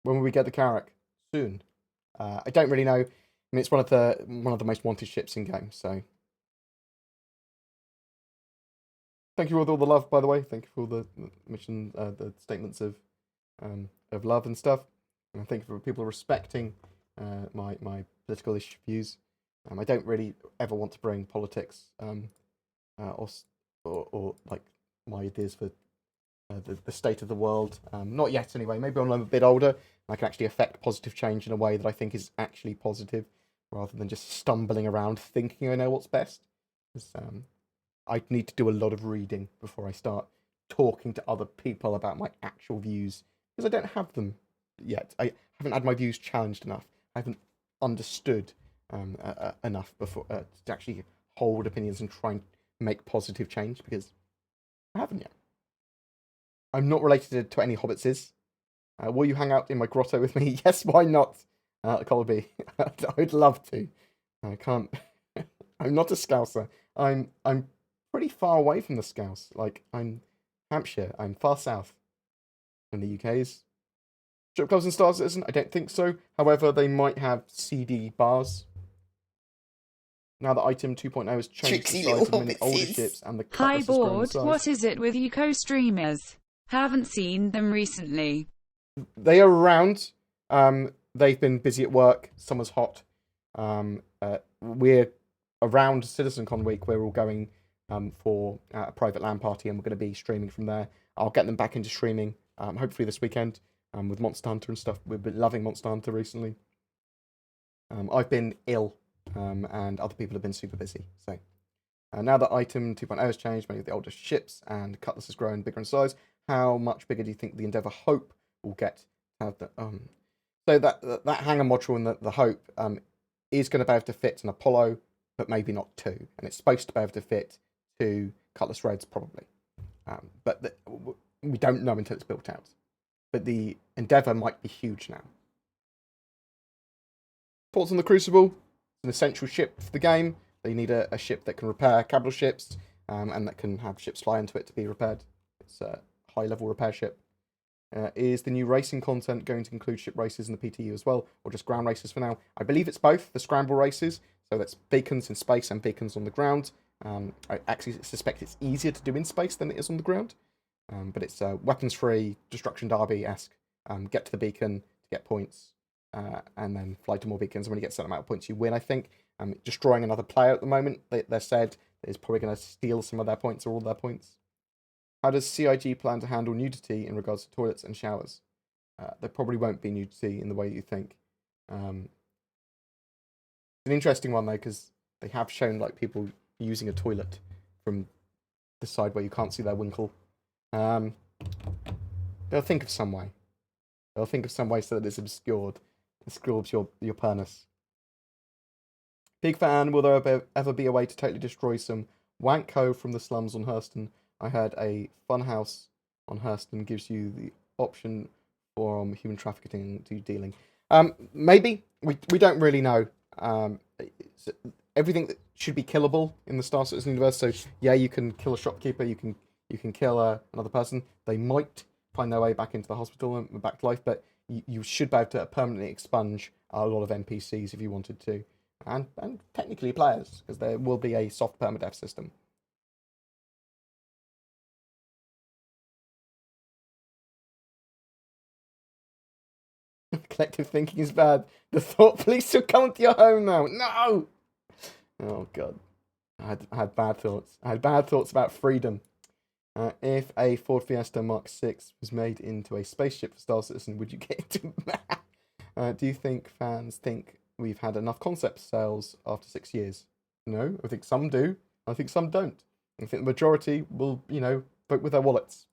When will we get the Carrack? Soon. I don't really know. I mean, it's one of the most wanted ships in game. So, thank you for all the love, by the way. Thank you for all the mission, the statements of love and stuff. And thank you for people respecting my political issue views. I don't really ever want to bring politics or like my ideas for the state of the world. Not yet, anyway. Maybe when I'm a bit older, I can actually affect positive change in a way that I think is actually positive, rather than just stumbling around thinking I know what's best. Because I need to do a lot of reading before I start talking to other people about my actual views, because I don't have them yet. I haven't had my views challenged enough. I haven't understood enough before to actually hold opinions and try and make positive change, because I haven't yet. I'm not related to any hobbitses. Will you hang out in my grotto with me? Yes, why not? Colby, I'd love to. I can't. I'm not a Scouser. I'm pretty far away from the Scouse. Like, I'm Hampshire. I'm far south. And the UK's strip clubs and Star Citizen? I don't think so. However, they might have CD bars. Now that item 2.0 has changed the size of many older ships and the Hi cutlass has grown in Bored, size. what is it with you co-streamers? Haven't seen them recently. They are around. They've been busy at work. Summer's hot. We're around CitizenCon week. We're all going for a private LAN party, and we're going to be streaming from there. I'll get them back into streaming, hopefully this weekend, with Monster Hunter and stuff. We've been loving Monster Hunter recently. I've been ill, and other people have been super busy. So now that item 2.0 has changed, many of the older ships and Cutlass has grown bigger in size. How much bigger do you think the Endeavour Hope will get? So that hangar module in the Hope is going to be able to fit an Apollo, but maybe not two, and it's supposed to be able to fit two Cutlass Reds probably, but we don't know until it's built out. But the Endeavour might be huge now. Thoughts on the Crucible? It's an essential ship for the game. They need a ship that can repair capital ships, and that can have ships fly into it to be repaired. It's a high-level repair ship. Is the new racing content going to include ship races in the PTU as well, or just ground races for now? I believe it's both, the scramble races, so that's beacons in space and beacons on the ground. I actually suspect it's easier to do in space than it is on the ground, but it's weapons-free, Destruction Derby-esque. Get to the beacon to get points, and then fly to more beacons, and when you get a certain amount of points, you win, I think. Destroying another player at the moment, they said, is probably going to steal some of their points or all their points. How does CIG plan to handle nudity in regards to toilets and showers? There probably won't be nudity in the way you think. It's an interesting one, though, because they have shown like people using a toilet from the side where you can't see their winkle. They'll think of some way. They'll think of some way so that it's obscured. Obscures your pernus. Big fan, will there ever be a way to totally destroy some wanko from the slums on Hurston? I heard a funhouse on Hurston gives you the option from human trafficking to dealing. Maybe. We don't really know. everything that should be killable in the Star Citizen universe. So yeah, you can kill a shopkeeper, you can kill another person. They might find their way back into the hospital and back to life, but you should be able to permanently expunge a lot of NPCs if you wanted to, and technically players, because there will be a soft permadeath system. Collective thinking is bad. The thought police will come to your home now. No! Oh, God. I had bad thoughts. I had bad thoughts about freedom. If a Ford Fiesta Mark 6 was made into a spaceship for Star Citizen, would you get into that? Do you think fans think we've had enough concept sales after 6 years? No, I think some do. I think some don't. I think the majority will, vote with their wallets,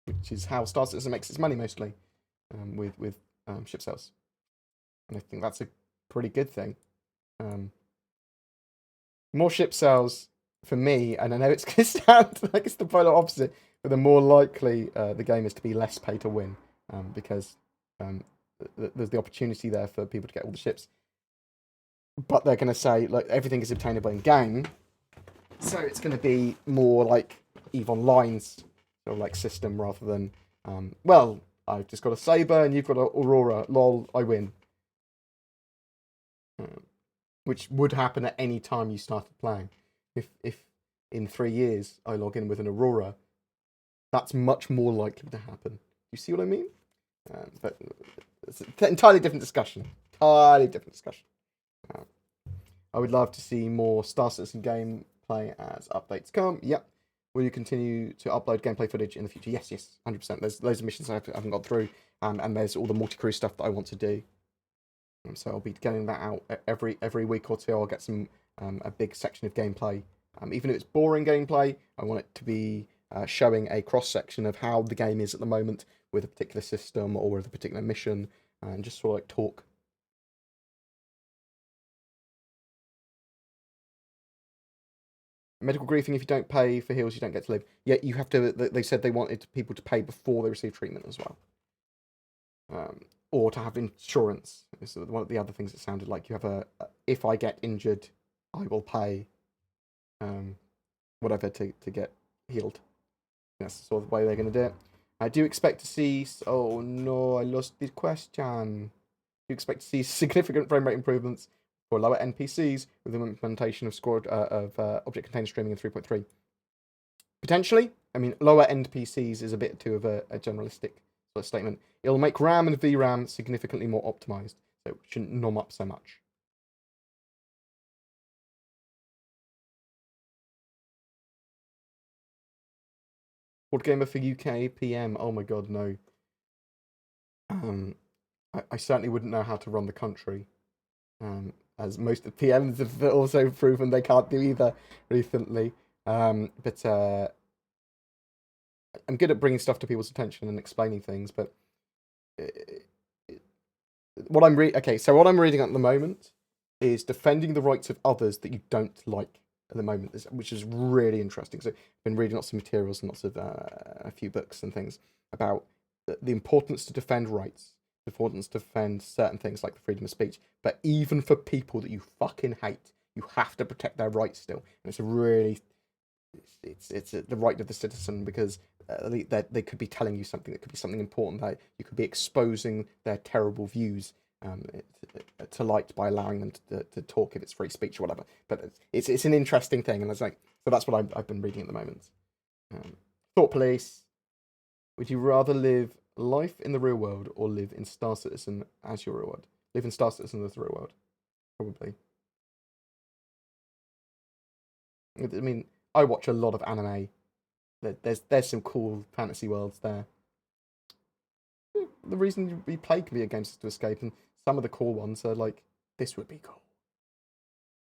which is how Star Citizen makes its money mostly, with ship sales. And I think that's a pretty good thing. More ship sales for me, and I know it's going to sound like it's the polar opposite, but the more likely the game is to be less pay to win, because there's the opportunity there for people to get all the ships. But they're going to say, like, everything is obtainable in game, so it's going to be more like EVE Online's sort of like system rather than, well, I've just got a Saber and you've got an Aurora. Lol, I win. Which would happen at any time you started playing. If in 3 years I log in with an Aurora, that's much more likely to happen. You see what I mean? But it's an entirely different discussion. I would love to see more Star Citizen gameplay as updates come. Yep. Will you continue to upload gameplay footage in the future? Yes, 100%. There's loads of missions I haven't got through, and there's all the multi-crew stuff that I want to do. So I'll be getting that out every week or two. I'll get some a big section of gameplay. Even if it's boring gameplay, I want it to be showing a cross-section of how the game is at the moment with a particular system or with a particular mission, and just sort of like talk. Medical griefing, if you don't pay for heals, you don't get to live. Yeah, you have to. They said they wanted people to pay before they receive treatment as well. Or to have insurance. It's one of the other things that sounded like. You have if I get injured, I will pay whatever to get healed. That's sort of the way they're going to do it. I do expect to see... Oh no, I lost the question. Do you expect to see significant frame rate improvements for lower NPCs with the implementation of object container streaming in 3.3? Potentially. I mean, lower NPCs is a bit too of a generalistic sort of statement. It'll make RAM and VRAM significantly more optimized, so it shouldn't nom up so much. BoredGamer for UK PM. Oh my god, no. I certainly wouldn't know how to run the country. As most of the PMs have also proven they can't do either recently. But I'm good at bringing stuff to people's attention and explaining things, but what I'm reading at the moment is defending the rights of others that you don't like at the moment, which is really interesting. So I've been reading lots of materials and lots of a few books and things about the importance to defend rights, the importance to defend certain things like the freedom of speech. But even for people that you fucking hate, you have to protect their rights still. And it's a really, it's the right of the citizen, because they could be telling you something that could be something important. That you could be exposing their terrible views to light by allowing them to talk if it's free speech or whatever. But it's an interesting thing, and it's like, so that's what I've been reading at the moment. Thought police. Would you rather live life in the real world or live in Star Citizen as your real world? Live in Star Citizen as the real world, probably. I mean, I watch a lot of anime. There's some cool fantasy worlds there. The reason we play video games is to escape, and some of the cool ones are like, this would be cool.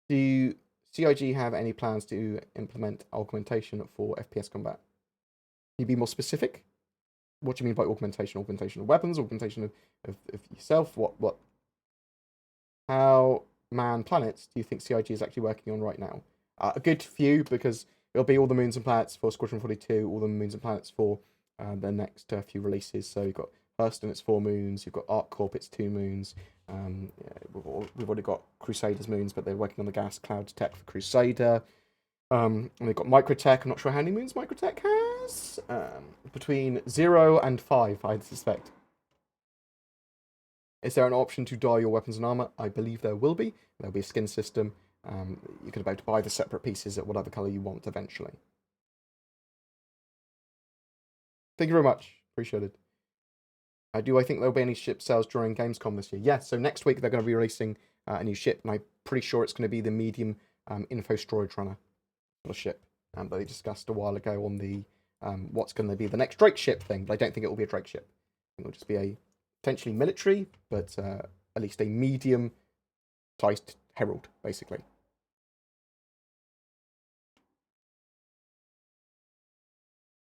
Do CIG have any plans to implement augmentation for FPS combat? Can you be more specific? What do you mean by augmentation? Augmentation of weapons? Augmentation of yourself? What? How planets do you think CIG is actually working on right now? A good few, because it'll be all the moons and planets for Squadron 42, all the moons and planets for the next few releases. So you've got Hurston, it's 4 moons. You've got ArcCorp, it's 2 moons. We've already got Crusader's moons, but they're working on the gas cloud tech for Crusader. And they've got Microtech. I'm not sure how many moons Microtech has. Between 0 and 5, I suspect. Is there an option to dye your weapons and armor? I believe there will be. There'll be a skin system. You're going to be able to buy the separate pieces at whatever color you want eventually. Thank you very much. Appreciate it. Do I think there'll be any ship sales during Gamescom this year? Yes. So next week they're going to be releasing a new ship, and I'm pretty sure it's going to be the medium info storage runner ship that they discussed a while ago on the what's going to be the next Drake ship thing. But I don't think it will be a Drake ship. It'll just be a potentially military, but at least a medium-sized Herald, basically.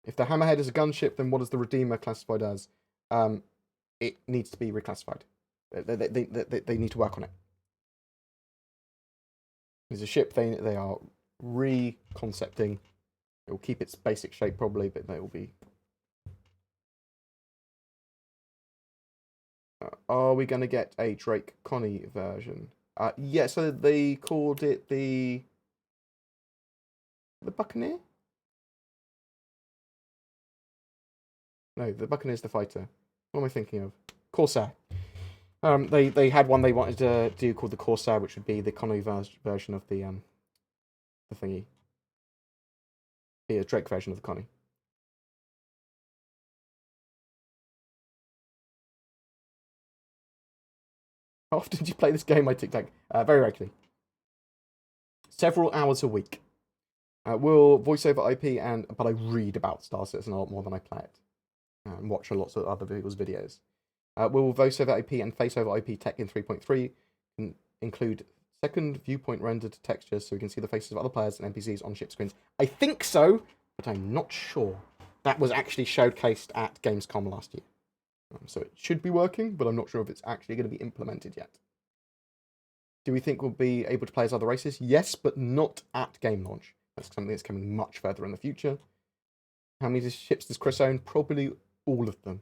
If the Hammerhead is a gunship, then what is the Redeemer classified as? It needs to be reclassified. They need to work on it. It's a ship they are reconcepting. It will keep its basic shape probably, but they will be. Are we going to get a Drake Connie version? Yeah, so they called it the Buccaneer? No, the Buccaneer's the fighter. What am I thinking of? Corsair. They had one they wanted to do called the Corsair, which would be the Connie version of the thingy. Be a Drake version of the Connie. How often do you play this game, my TikTok? Very regularly. Several hours a week. Will voice over IP but I read about Star Citizen a lot more than I play it. And watch lots of other people's videos. Will voice over IP and face over IP tech in 3.3 include second viewpoint rendered textures so we can see the faces of other players and NPCs on ship screens? I think so, but I'm not sure. That was actually showcased at Gamescom last year. So it should be working, but I'm not sure if it's actually going to be implemented yet. Do we think we'll be able to play as other races? Yes, but not at game launch. That's something that's coming much further in the future. How many ships does Chris own? Probably all of them.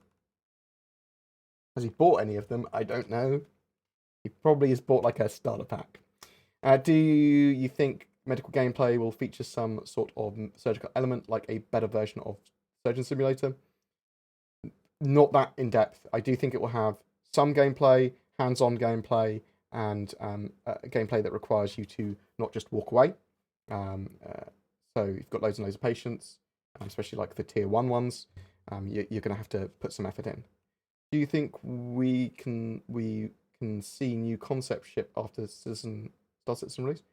Has he bought any of them? I don't know. He probably has bought like a starter pack. Do you think medical gameplay will feature some sort of surgical element, like a better version of Surgeon Simulator? Not that in depth. I do think it will have some gameplay, hands-on gameplay, and gameplay that requires you to not just walk away. So you've got loads and loads of patients, especially like the tier 1 ones. You're going to have to put some effort in. Do you think we can see new concept ship after Star Citizen release?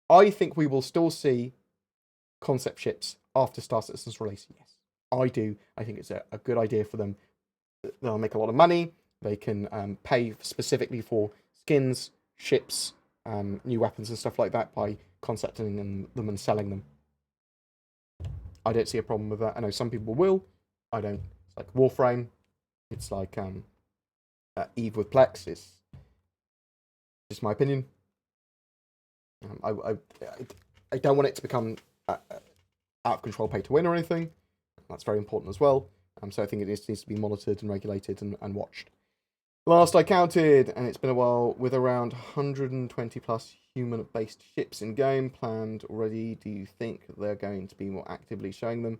I think we will still see concept ships after Star Citizen's release. Yes, I do. I think it's a good idea for them. They'll make a lot of money. They can pay specifically for skins, ships, new weapons and stuff like that by concepting them and selling them. I don't see a problem with that. I know some people will. I don't. It's like Warframe. It's like Eve with Plex. It's just my opinion. I don't want it to become out of control pay to win or anything. That's very important as well. So I think it needs to be monitored and regulated and watched. Last I counted, and it's been a while, with around 120 plus human-based ships in game planned already, do you think they're going to be more actively showing them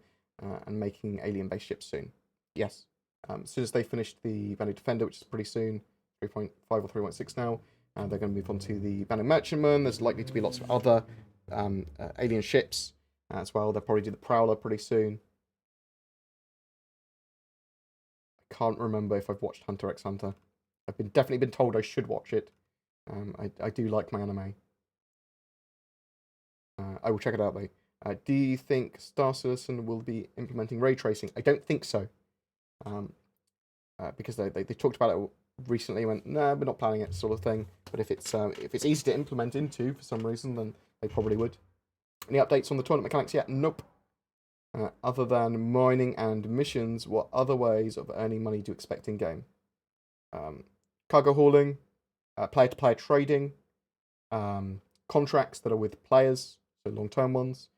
and making alien-based ships soon? Yes. As soon as they finish the Banner Defender, which is pretty soon, 3.5 or 3.6 now, they're going to move on to the Banner Merchantman. There's likely to be lots of other alien ships as well. They'll probably do the Prowler pretty soon. I can't remember if I've watched Hunter x Hunter. I've definitely been told I should watch it. I do like my anime. I will check it out though. Do you think Star Citizen will be implementing ray tracing? I don't think so. Because they talked about it recently, went, no, we're not planning it, sort of thing. But if it's easy to implement into for some reason, then they probably would. Any updates on the tournament mechanics yet? Nope. Other than mining and missions, what other ways of earning money do you expect in game? Cargo hauling, player-to-player trading, contracts that are with players, so long-term ones.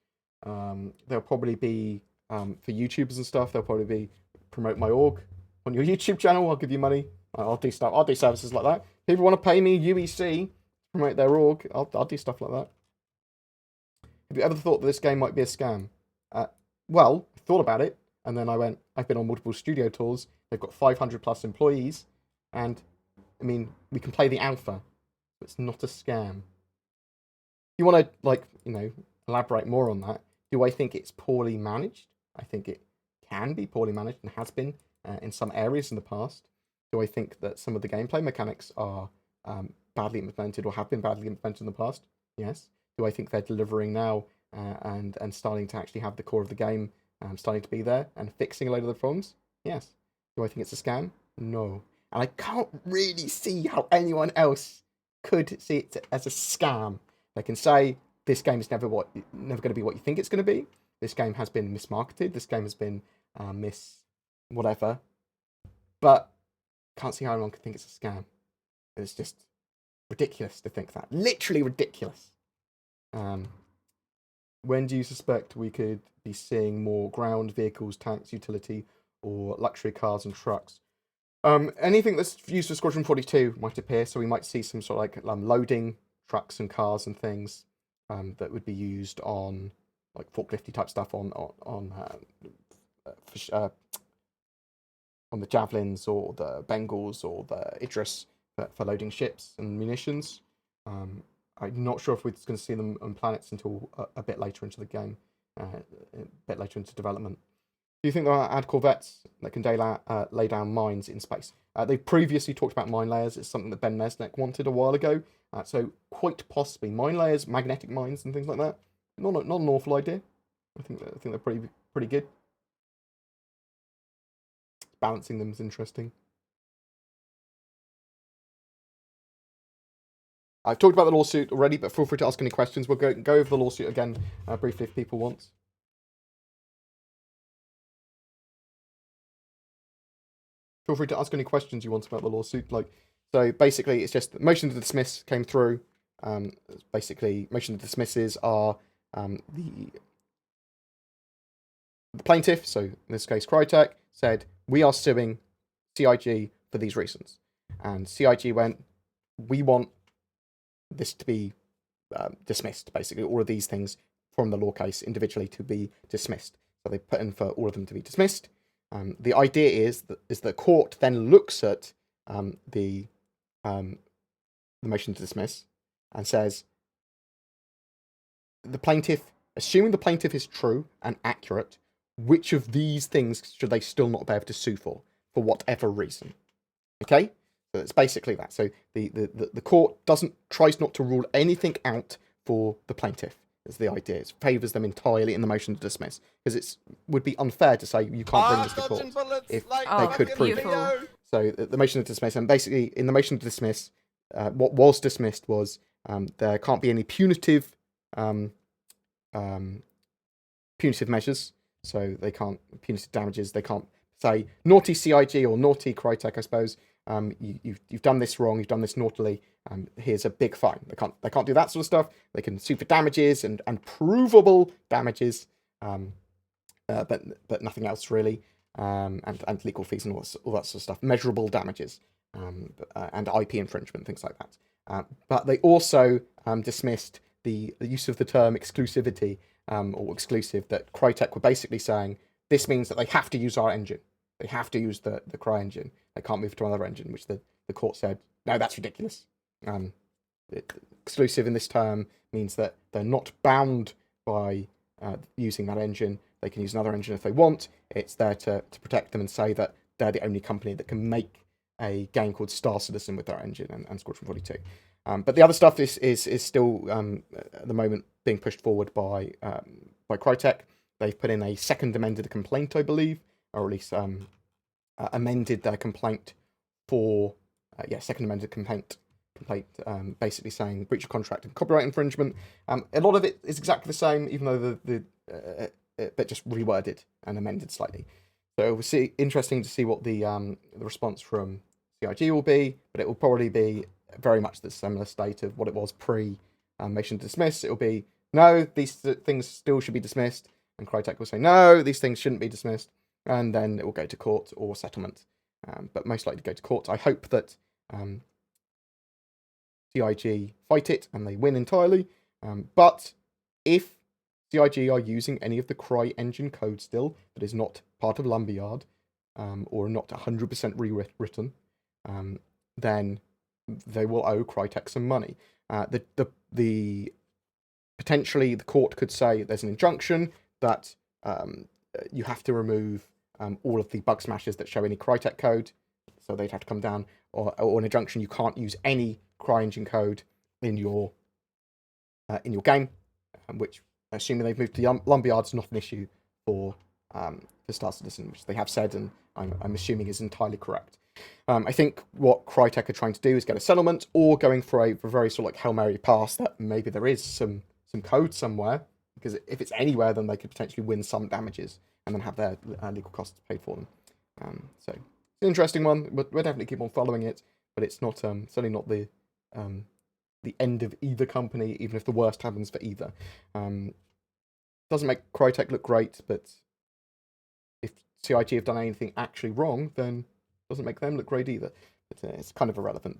There'll probably be, for YouTubers and stuff, there'll probably be promote my org on your YouTube channel. I'll give you money. I'll do stuff. I'll do services like that. People want to pay me UEC to promote their org. I'll do stuff like that. Have you ever thought that this game might be a scam? Well, I thought about it, and then I've been on multiple studio tours. They've got 500 plus employees, and I mean, we can play the alpha. It's not a scam. You want to, like, elaborate more on that? Do I think it's poorly managed? I think it can be poorly managed and has been in some areas in the past. Do I think that some of the gameplay mechanics are badly implemented or have been badly implemented in the past? Yes. Do I think they're delivering now and starting to actually have the core of the game starting to be there and fixing a load of the problems? Yes. Do I think it's a scam? No. And I can't really see how anyone else could see it as a scam. They can say this game is never going to be what you think it's going to be. This game has been mismarketed. This game has been whatever. But can't see how anyone could think it's a scam. It's just ridiculous to think that. Literally ridiculous. When do you suspect we could be seeing more ground vehicles, tanks, utility, or luxury cars and trucks? Anything that's used for Squadron 42 might appear, so we might see some sort of like loading trucks and cars and things that would be used on like forklifty type stuff on the Javelins or the Bengals or the Idris for loading ships and munitions. I'm not sure if we're going to see them on planets until a bit later into the game, a bit later into development. Do you think they'll add corvettes that can lay down mines in space? They previously talked about mine layers. It's something that Ben Mesnick wanted a while ago. So quite possibly mine layers, magnetic mines, and things like that. Not an awful idea. I think they're pretty good. Balancing them is interesting. I've talked about the lawsuit already, but feel free to ask any questions. We'll go over the lawsuit again briefly if people want. Feel free to ask any questions you want about the lawsuit. So basically, it's just motion to dismiss came through. Basically, motion to dismisses are the plaintiff, so in this case Crytek, said, we are suing CIG for these reasons. And CIG went, we want this to be dismissed, basically, all of these things from the law case individually to be dismissed. So they put in for all of them to be dismissed. The idea is that the court then looks at the motion to dismiss and says, the plaintiff, assuming the plaintiff is true and accurate, which of these things should they still not be able to sue for whatever reason? Okay? So it's basically that. So the court tries not to rule anything out for the plaintiff, is the idea. It favours them entirely in the motion to dismiss. Because it would be unfair to say you can't bring this to court if they could prove it. So the motion to dismiss, and basically in the motion to dismiss, what was dismissed was there can't be any punitive measures. So they can't, punitive damages, they can't say, naughty CIG or naughty Crytek, I suppose, you've done this wrong, you've done this naughtily, here's a big fine. They can't do that sort of stuff. They can sue for damages and provable damages, but nothing else really, and legal fees and all that sort of stuff, measurable damages, and IP infringement, things like that. But they also dismissed the use of the term exclusivity, or exclusive, that Crytek were basically saying, this means that they have to use our engine. They have to use the Cry engine. They can't move to another engine, which the court said, no, that's ridiculous. Exclusive in this term means that they're not bound by using that engine. They can use another engine if they want. It's there to protect them and say that they're the only company that can make a game called Star Citizen with their engine and Squadron 42. But the other stuff is still at the moment being pushed forward by Crytek. They've put in a second amended complaint, I believe, or at least amended their complaint for second amended complaint, basically saying breach of contract and copyright infringement. A lot of it is exactly the same, even though but just reworded and amended slightly. So we'll see. Interesting to see what the response from CIG will be, but it will probably be very much the similar state of what it was pre-motion to dismiss. It will be, no, these things still should be dismissed, and Crytek will say, no, these things shouldn't be dismissed. and then it will go to court or settlement, but most likely go to court. I hope that CIG fight it and they win entirely, but if CIG are using any of the CryEngine code still that is not part of Lumberyard, or not 100% rewritten, then they will owe Crytek some money. The potentially the court could say there's an injunction that you have to remove all of the bug smashes that show any Crytek code, so they'd have to come down, or an injunction you can't use any CryEngine code in your game, which, assuming they've moved to Lumberyard, is not an issue for Star Citizen, which they have said, and I'm assuming is entirely correct. I think what Crytek are trying to do is get a settlement, or going for a very sort of like Hail Mary pass that maybe there is some code somewhere, because if it's anywhere, then they could potentially win some damages and then have their legal costs paid for them. So it's an interesting one. We'll definitely keep on following it, but it's not certainly not the end of either company, even if the worst happens for either. Doesn't make Crytek look great, but if CIG have done anything actually wrong, then it doesn't make them look great either. But it's kind of irrelevant.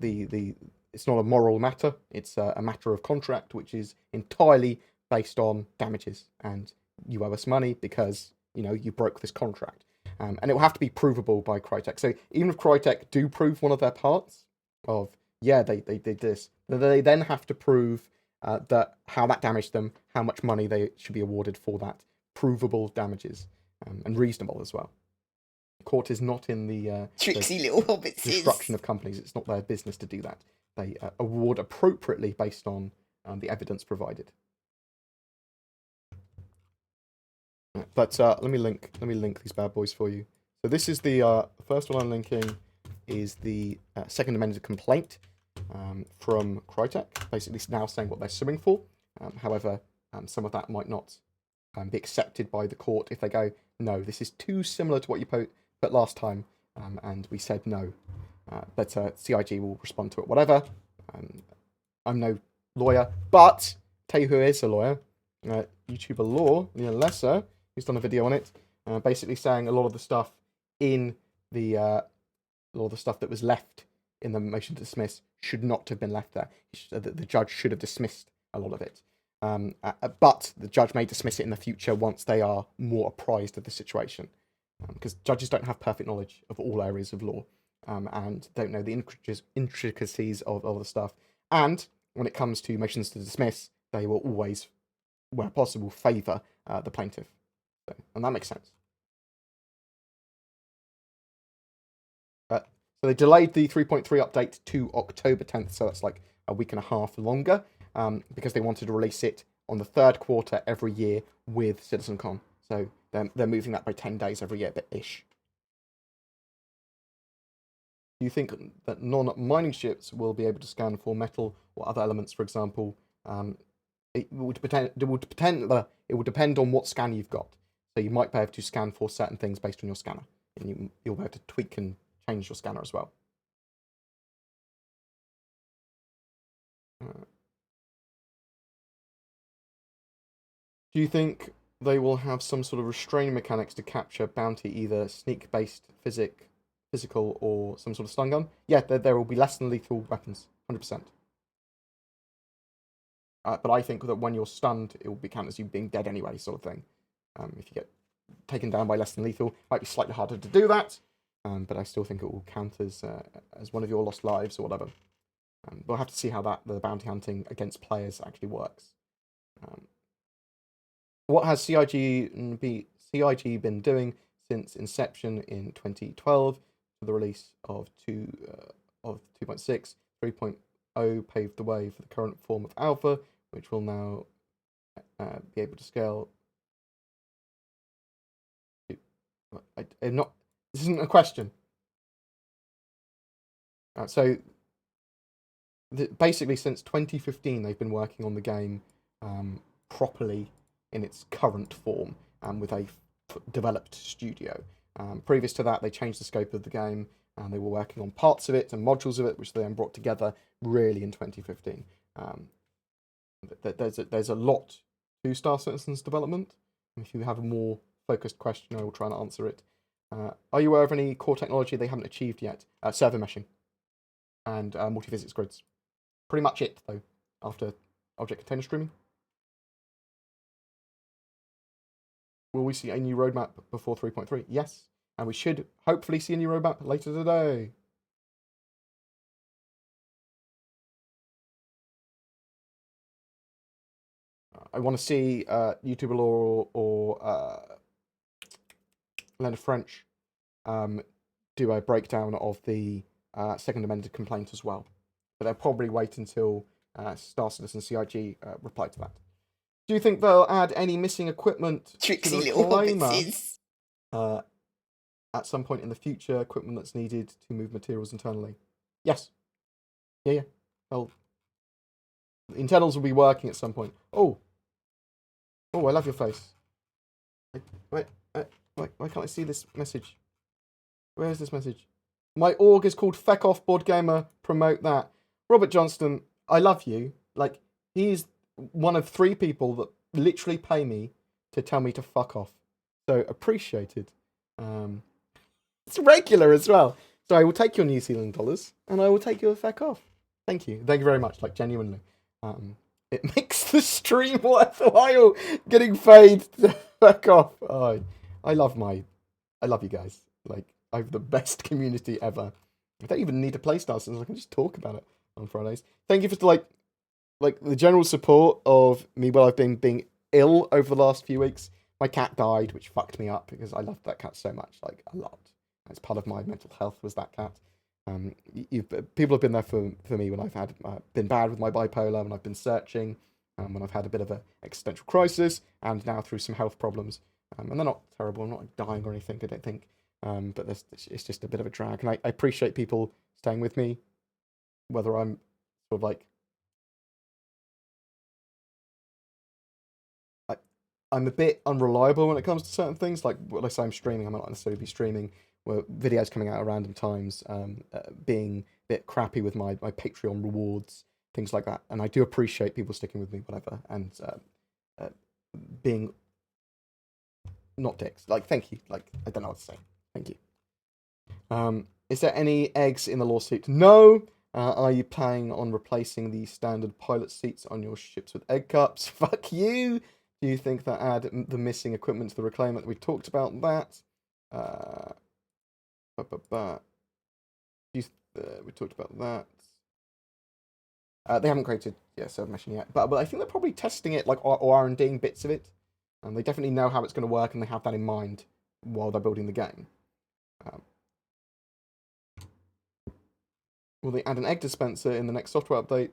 It's not a moral matter. It's a matter of contract, which is entirely based on damages, and you owe us money because you broke this contract, and it will have to be provable by Crytek. So even if Crytek do prove one of their parts of they did this, they then have to prove that how that damaged them, how much money they should be awarded for that provable damages, and reasonable as well. The court is not in the tricksy little hobbits destruction of companies. It's not their business to do that. They award appropriately based on the evidence provided. But let me link these bad boys for you. So this is the first one I'm linking is the second amended complaint from Crytek, basically now saying what they're suing for. However, some of that might not be accepted by the court if they go, no, this is too similar to what you put last time, and we said no. But CIG will respond to it, whatever. I'm no lawyer, but tell you who is a lawyer. YouTuber Law, Leon Lesser, who's done a video on it, basically saying a lot of the stuff in the stuff that was left in the motion to dismiss should not have been left there. The judge should have dismissed a lot of it. But the judge may dismiss it in the future once they are more apprised of the situation. Because judges don't have perfect knowledge of all areas of law, and don't know the intricacies of all the stuff. And when it comes to motions to dismiss, they will always, where possible, favour the plaintiff. And that makes sense. So they delayed the 3.3 update to October 10th, so that's like a week and a half longer, because they wanted to release it on the third quarter every year with CitizenCon. So they're moving that by 10 days every year, ish. Do you think that non-mining ships will be able to scan for metal or other elements, for example? It would depend on what scan you've got. So you might be able to scan for certain things based on your scanner, and you'll be able to tweak and change your scanner as well. Do you think they will have some sort of restraining mechanics to capture bounty, either sneak-based physical, or some sort of stun gun? Yeah, there will be less than lethal weapons, 100%. But I think that when you're stunned, it will be counted as you being dead anyway, sort of thing. If you get taken down by less than lethal, it might be slightly harder to do that, but I still think it will count as one of your lost lives or whatever. We'll have to see how the bounty hunting against players actually works. What has CIG been doing since inception in 2012 for the release of 2.6? 3.0 paved the way for the current form of alpha, which will now be able to scale. This isn't a question. So basically, since 2015, they've been working on the game properly in its current form, with a developed studio. Previous to that, they changed the scope of the game, and they were working on parts of it and modules of it, which they then brought together really in 2015. There's a lot to Star Citizen's development. If you have a more focused question, I will try and answer it. Are you aware of any core technology they haven't achieved yet? Server meshing and multi-physics grids. Pretty much it, though, after object container streaming. Will we see a new roadmap before 3.3? Yes. And we should hopefully see a new roadmap later today. I want to see YouTuber Law or Leonard French do a breakdown of the second amended complaint as well. But they'll probably wait until Star Citizen CIG reply to that. Do you think they'll add any missing equipment Tricksy to the little reclaimer hobbitses. At some point in the future, equipment that's needed to move materials internally? Yes. Yeah. Well, the internals will be working at some point. Oh, I love your face. Wait, why can't I see this message? Where is this message? My org is called Feck Off BoredGamer. Promote that. Robert Johnston, I love you. Like, he's one of 3 people that literally pay me to tell me to fuck off. So, appreciated. It's regular as well. So, I will take your New Zealand dollars, and I will take your feck off. Thank you. Thank you very much. Like, genuinely. It makes the stream worthwhile getting paid to feck off. Oh, I love you guys. Like, I have the best community ever. I don't even need to play Star Citizen. I can just talk about it on Fridays. Thank you for like the general support of me while I've been being ill over the last few weeks. My cat died, which fucked me up because I loved that cat so much, like a lot. It's part of my mental health was that cat. People have been there for me when I've had been bad with my bipolar, when I've been searching, when I've had a bit of an existential crisis, and now through some health problems. And they're not terrible. I'm not dying or anything, I don't think. But it's just a bit of a drag. And I appreciate people staying with me, whether I'm sort of like... I'm a bit unreliable when it comes to certain things. Like, when I say I'm streaming, I might not necessarily be streaming. Where videos coming out at random times, being a bit crappy with my Patreon rewards, things like that. And I do appreciate people sticking with me, whatever, and being not dicks. Like, thank you. Like, I don't know what to say. Thank you. Is there any eggs in the lawsuit? No. Are you planning on replacing the standard pilot seats on your ships with egg cups? Fuck you. Do you think that add the missing equipment to the reclaimer? We talked about that. We talked about that. They haven't created server meshing yet, but I think they're probably testing it, like, or R&Ding bits of it. And they definitely know how it's going to work, and they have that in mind while they're building the game. Will they add an egg dispenser in the next software update?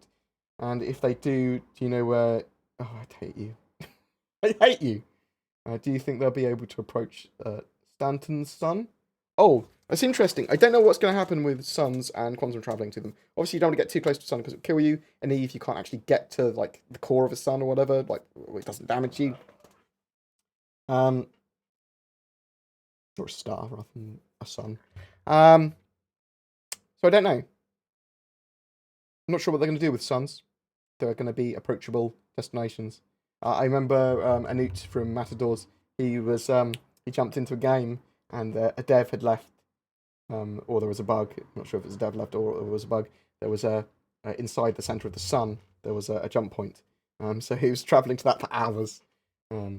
And if they do you know where... Oh, I hate you. I hate you. Do you think they'll be able to approach Stanton's son? Oh, that's interesting. I don't know what's going to happen with suns and quantum traveling to them. Obviously, you don't want to get too close to the sun because it'll kill you. And if you can't actually get to, like, the core of a sun or whatever, like, it doesn't damage you. Or a star rather than a sun. So I don't know. I'm not sure what they're going to do with suns. They're going to be approachable destinations. I remember Anut from Matadors. He jumped into a game and a dev had left, or there was a bug. I'm not sure if it was a dev left or it was a bug. There was inside the center of the sun. There was a jump point. So he was traveling to that for hours. How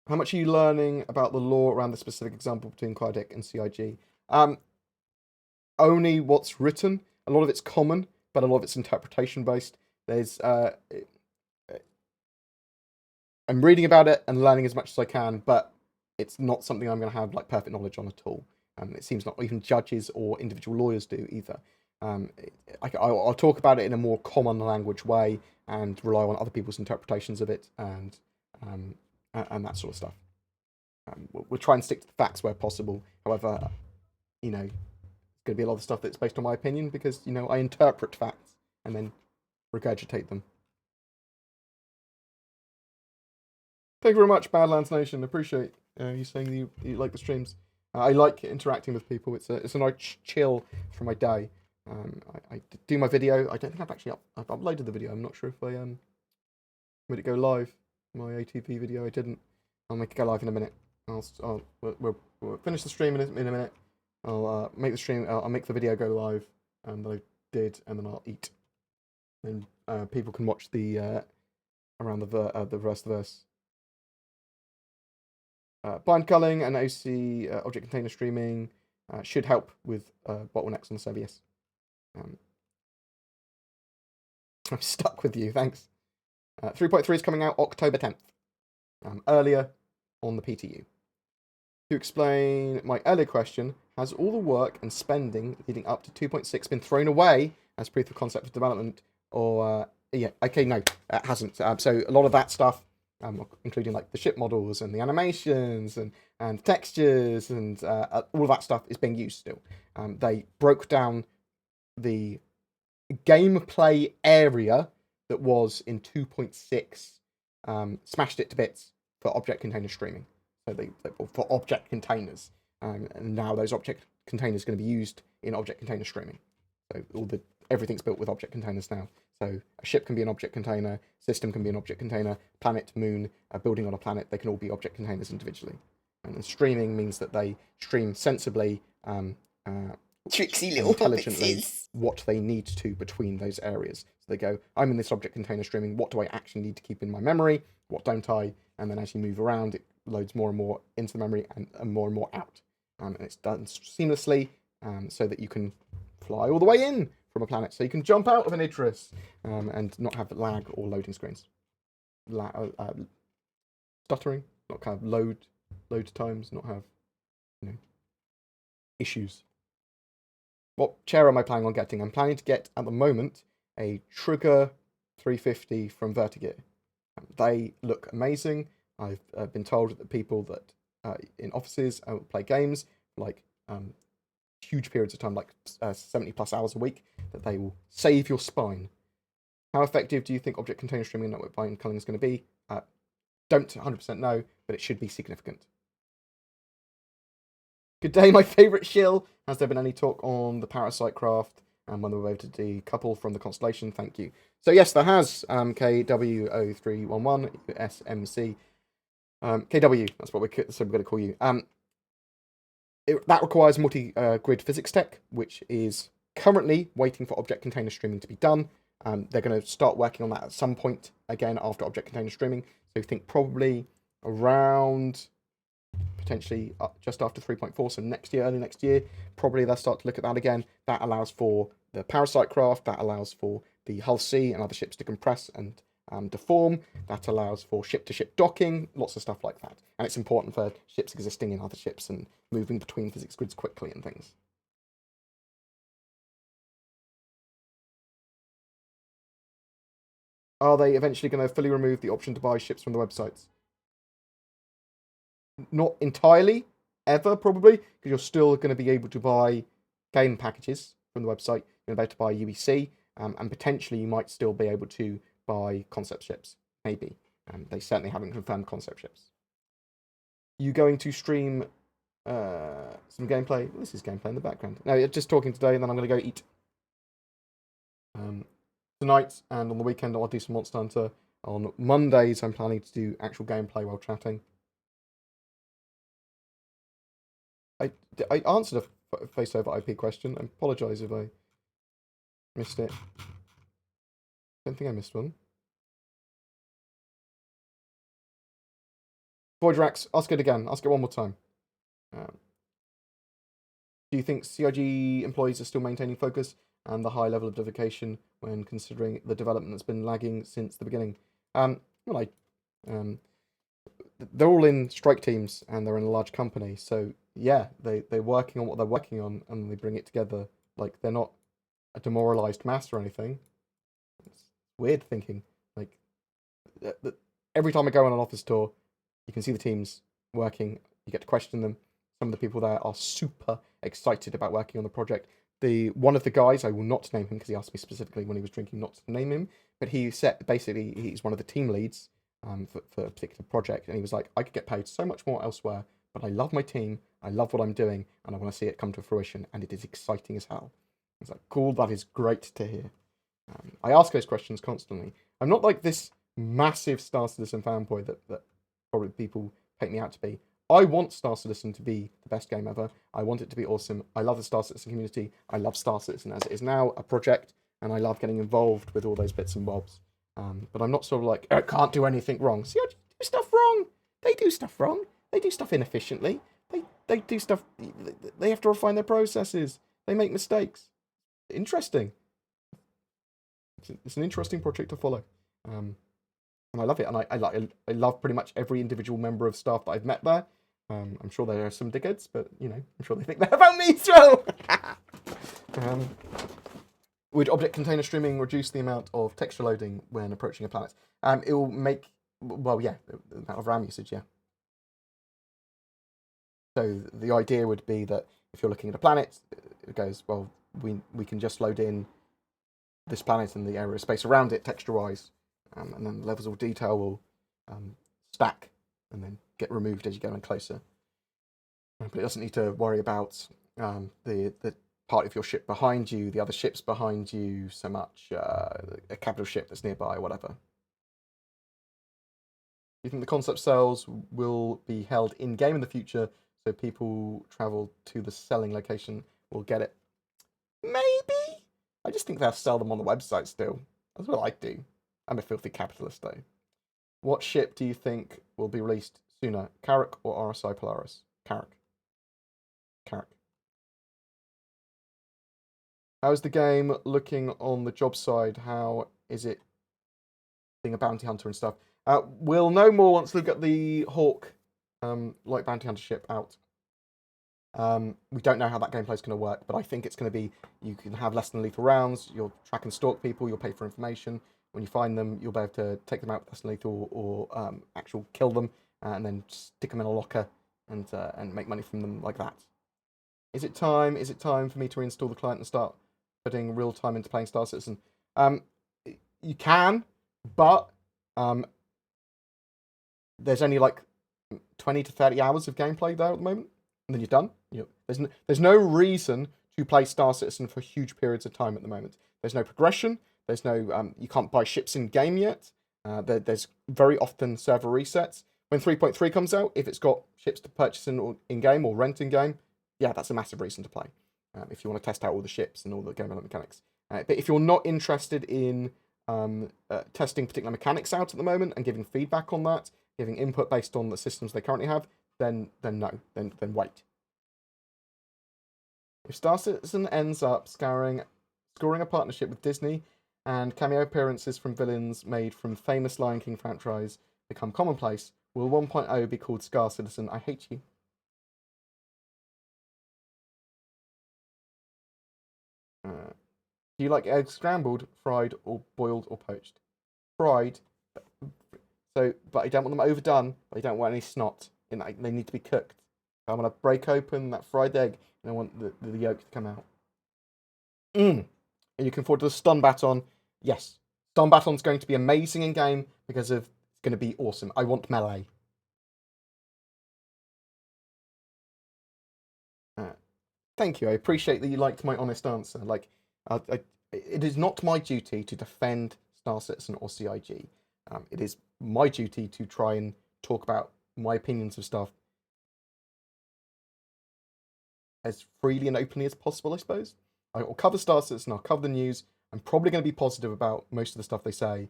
much are you learning about the law around the specific example between Quadic and CIG? Only what's written. A lot of it's common, but a lot of it's interpretation based. There's I'm reading about it and learning as much as I can, but it's not something I'm going to have like perfect knowledge on at all. It seems not even judges or individual lawyers do either. I'll talk about it in a more common language way and rely on other people's interpretations of it and that sort of stuff. We'll try and stick to the facts where possible. However, you know, it's going to be a lot of stuff that's based on my opinion because, you know, I interpret facts and then regurgitate them. Thank you very much, Badlands Nation. Appreciate you saying you like the streams. I like interacting with people. It's a nice chill for my day. I do my video. I don't think I've uploaded the video. I'm not sure if I made it go live. My ATP video, I didn't. I'll make it go live in a minute. We'll finish the stream in a minute. I'll make the stream. I'll make the video go live, that I did, and then I'll eat. Then people can watch the around the verse to verse. Blind culling and OC object container streaming should help with bottlenecks on the server. Yes. I'm stuck with you. Thanks. 3.3 is coming out October 10th. Earlier on the PTU. To explain my earlier question, has all the work and spending leading up to 2.6 been thrown away as proof of concept of development? Or, yeah, okay, no, it hasn't. So a lot of that stuff, including like the ship models and the animations and textures and all of that stuff is being used still. They broke down the gameplay area that was in 2.6, smashed it to bits for object container streaming. So for object containers, and now those object containers are going to be used in object container streaming. So everything's built with object containers now. So a ship can be an object container, system can be an object container, planet, moon, a building on a planet, they can all be object containers individually. And streaming means that they stream sensibly, tricksy little intelligently hobbitses. What they need to between those areas. So they go, I'm in this object container streaming, what do I actually need to keep in my memory? What don't I? And then as you move around, it loads more and more into the memory and more out. And it's done seamlessly so that you can fly all the way in from a planet. So you can jump out of an Idris and not have lag or loading screens. Stuttering, not kind of load times, not have issues. What chair am I planning on getting? I'm planning to get, at the moment, a Trigger 350 from Vertigear. They look amazing. I've been told that people that in offices play games like huge periods of time, like 70 plus hours a week, that they will save your spine. How effective do you think object container streaming and network blind culling is going to be? Don't 100% know, but it should be significant. Good day, my favourite shill. Has there been any talk on the parasite craft and when they were able to decouple from the constellation? Thank you. So yes, there has. KW0311 SMC. KW, that's what we're going to call you. That requires multi-grid physics tech, which is currently waiting for object container streaming to be done. They're going to start working on that at some point, again, after object container streaming. So I think probably around, potentially just after 3.4, so next year, early next year, probably they'll start to look at that again. That allows for the parasite craft, that allows for the Hull C and other ships to compress and deform, that allows for ship-to-ship docking, lots of stuff like that. And it's important for ships existing in other ships and moving between physics grids quickly and things. Are they eventually going to fully remove the option to buy ships from the websites? Not entirely, ever probably, because you're still going to be able to buy game packages from the website. You're going to be able to buy UEC, and potentially you might still be able to buy concept ships, maybe. They certainly haven't confirmed concept ships. You going to stream some gameplay? Well, this is gameplay in the background. No, just talking today, and then I'm going to go eat. Tonight and on the weekend I'll do some Monster Hunter. On Mondays I'm planning to do actual gameplay while chatting. I answered a face over IP question. I apologise if I missed it. Don't think I missed one. Voidrax, ask it again. Ask it one more time. Do you think CIG employees are still maintaining focus and the high level of dedication when considering the development that's been lagging since the beginning? They're all in strike teams and they're in a large company, so yeah, they're working on what they're working on and they bring it together. Like, they're not a demoralized mass or anything. It's weird thinking. Like, every time I go on an office tour, you can see the teams working, you get to question them. Some of the people there are super excited about working on the project. One of the guys, I will not name him because he asked me specifically when he was drinking not to name him, but he said basically he's one of the team leads for a particular project, and he was like, I could get paid so much more elsewhere, but I love my team, I love what I'm doing, and I want to see it come to fruition, and it is exciting as hell. It's like, cool, that is great to hear. I ask those questions constantly. I'm not like this massive Star Citizen fanboy that probably people take me out to be. I want Star Citizen to be the best game ever. I want it to be awesome. I love the Star Citizen community. I love Star Citizen as it is now, a project, and I love getting involved with all those bits and bobs. But I'm not sort of like, I can't do anything wrong. See, I do stuff wrong. They do stuff wrong. They do stuff inefficiently. They do stuff. They have to refine their processes. They make mistakes. Interesting. It's an interesting project to follow. And I love it. And I love pretty much every individual member of staff that I've met there. I'm sure there are some dickheads, but you know, I'm sure they think that about me as well. Would object container streaming reduce the amount of texture loading when approaching a planet? It will make, well, yeah, the amount of RAM usage, yeah. So the idea would be that if you're looking at a planet, it goes, well, we can just load in this planet and the area of space around it texture-wise, and then the levels of detail will stack and then get removed as you go in closer. But it doesn't need to worry about the part of your ship behind you, the other ships behind you, so much a capital ship that's nearby or whatever. Do you think the concept sales will be held in-game in the future, so people travel to the selling location will get it? Maybe? I just think they'll sell them on the website still. That's what I do. I'm a filthy capitalist, though. What ship do you think will be released sooner, Carrack or RSI Polaris? Carrack. How's the game looking on the job side? How is it being a bounty hunter and stuff? We'll know more once we get the Hawk like bounty hunter ship out. We don't know how that gameplay is going to work, but I think it's going to be, you can have less than lethal rounds, you'll track and stalk people, you'll pay for information. When you find them, you'll be able to take them out with less than lethal or actual kill them, and then stick them in a locker and make money from them like that. Is it time for me to reinstall the client and start putting real time into playing Star Citizen? You can, but there's only like 20 to 30 hours of gameplay there at the moment, and then you're done. There's no reason to play Star Citizen for huge periods of time at the moment. There's no progression. There's no you can't buy ships in game yet. There's very often server resets. When 3.3 comes out, if it's got ships to purchase in game or rent in game, yeah, that's a massive reason to play. If you want to test out all the ships and all the game element mechanics. But if you're not interested in testing particular mechanics out at the moment and giving feedback on that, giving input based on the systems they currently have, then no, then wait. If Star Citizen ends up scoring a partnership with Disney and cameo appearances from villains made from famous Lion King franchise become commonplace, will 1.0 be called Star Citizen? I hate you. Do you like eggs scrambled, fried, or boiled or poached? Fried. But I don't want them overdone. But I don't want any snot. They need to be cooked. I want to break open that fried egg and I want the yolk to come out. And you can afford to stun baton. Yes, stun baton's going to be amazing in game because it's going to be awesome. I want melee. Thank you. I appreciate that you liked my honest answer. Like, it is not my duty to defend Star Citizen or CIG. It is my duty to try and talk about my opinions of stuff as freely and openly as possible, I suppose. I'll cover Star Citizen, I'll cover the news. I'm probably going to be positive about most of the stuff they say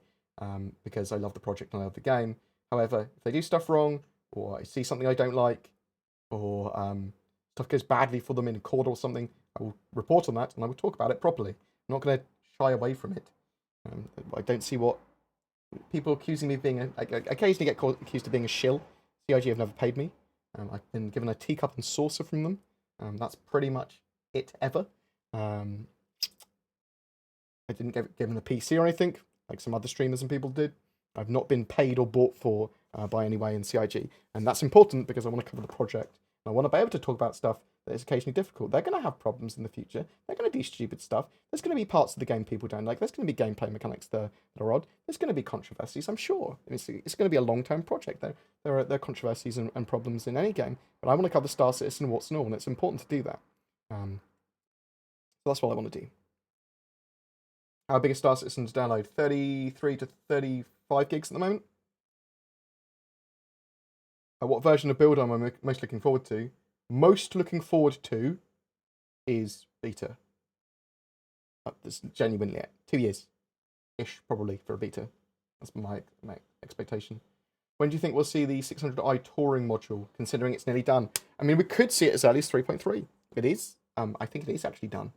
because I love the project and I love the game. However, if they do stuff wrong, or I see something I don't like, or stuff goes badly for them in court or something, I will report on that and I will talk about it properly. I'm not going to shy away from it. I don't see what people accusing me of being I occasionally get accused of being a shill. CIG have never paid me. I've been given a teacup and saucer from them. That's pretty much it ever. I didn't get given a PC or anything, like some other streamers and people did. I've not been paid or bought for by any way in CIG. And that's important because I want to cover the project. I want to be able to talk about stuff that is occasionally difficult. They're going to have problems in the future. They're going to do stupid stuff. There's going to be parts of the game people don't like. There's going to be gameplay mechanics that are odd. There's going to be controversies, I'm sure. It's going to be a long-term project, though. There are controversies and problems in any game. But I want to cover Star Citizen, what's new, and it's important to do that. So that's what I want to do. How big is Star Citizen to download? 33 to 35 gigs at the moment. What version of build am I most looking forward to? Most looking forward to is beta. That's genuinely it. 2 years-ish, probably, for a beta. That's my expectation. When do you think we'll see the 600i touring module, considering it's nearly done? I mean, we could see it as early as 3.3. It is. I think it is actually done.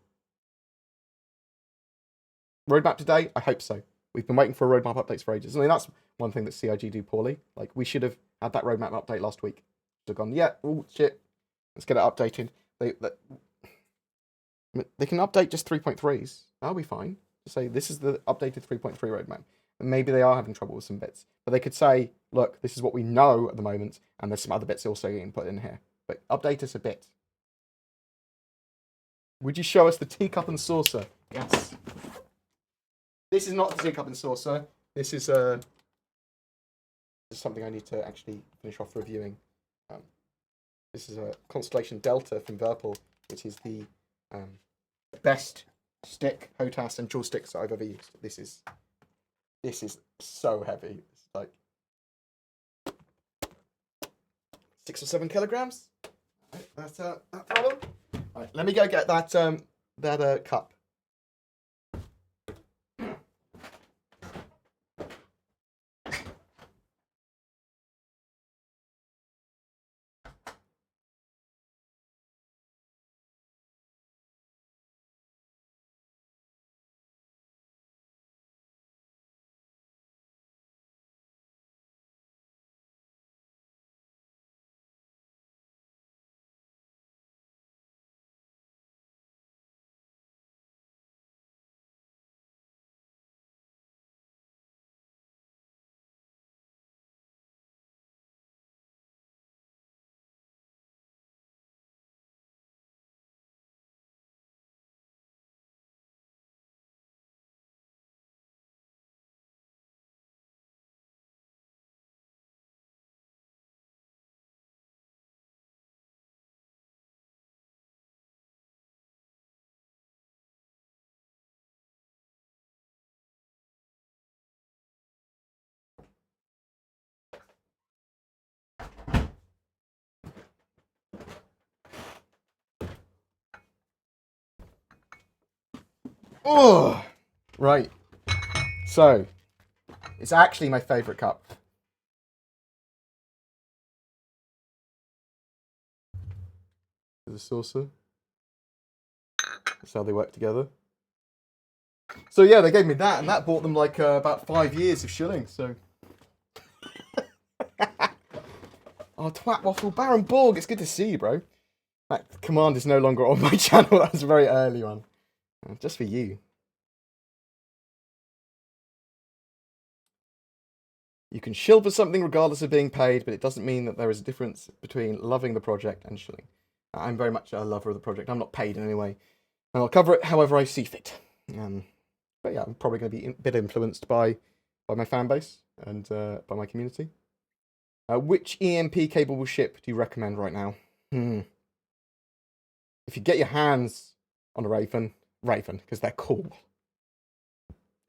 Roadmap today? I hope so. We've been waiting for roadmap updates for ages. I mean, that's one thing that CIG do poorly. Like, we should have had that roadmap update last week. Should have gone, yeah, oh, shit. Let's get it updated. They can update just 3.3s. That'll be fine. Just say, this is the updated 3.3 roadmap. And maybe they are having trouble with some bits. But they could say, look, this is what we know at the moment, and there's some other bits also getting put in here. But update us a bit. Would you show us the teacup and saucer? Yes. This is not the teacup and saucer. This is something I need to actually finish off reviewing. This is a Constellation Delta from Virpil, which is the best stick, HOTAS, and dual sticks that I've ever used. This is so heavy. It's like 6 or 7 kilograms. Right, that's that problem. All right, let me go get that cup. Oh, right. So, it's actually my favourite cup. The saucer. That's how they work together. So yeah, they gave me that, and that bought them like about 5 years of shilling. So, oh twat waffle, Baron Borg, it's good to see you, bro. That command is no longer on my channel. That was a very early one, just for you. You can shill for something regardless of being paid, but it doesn't mean that there is a difference between loving the project and shilling. I'm very much a lover of the project. I'm not paid in any way, and I'll cover it however I see fit. But yeah, I'm probably going to be a bit influenced by my fan base and by my community. Which EMP capable ship do you recommend right now? If you get your hands on a Raven, because they're cool.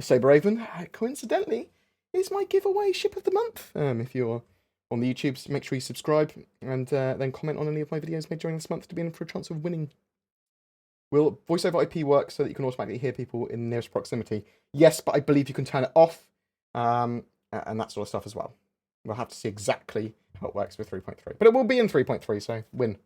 Saber Raven, coincidentally, is my giveaway ship of the month. If you're on the YouTubes, make sure you subscribe and then comment on any of my videos made during this month to be in for a chance of winning. Will voice over IP work so that you can automatically hear people in the nearest proximity? Yes, but I believe you can turn it off and that sort of stuff as well. We'll have to see exactly how it works with 3.3. But it will be in 3.3, so win.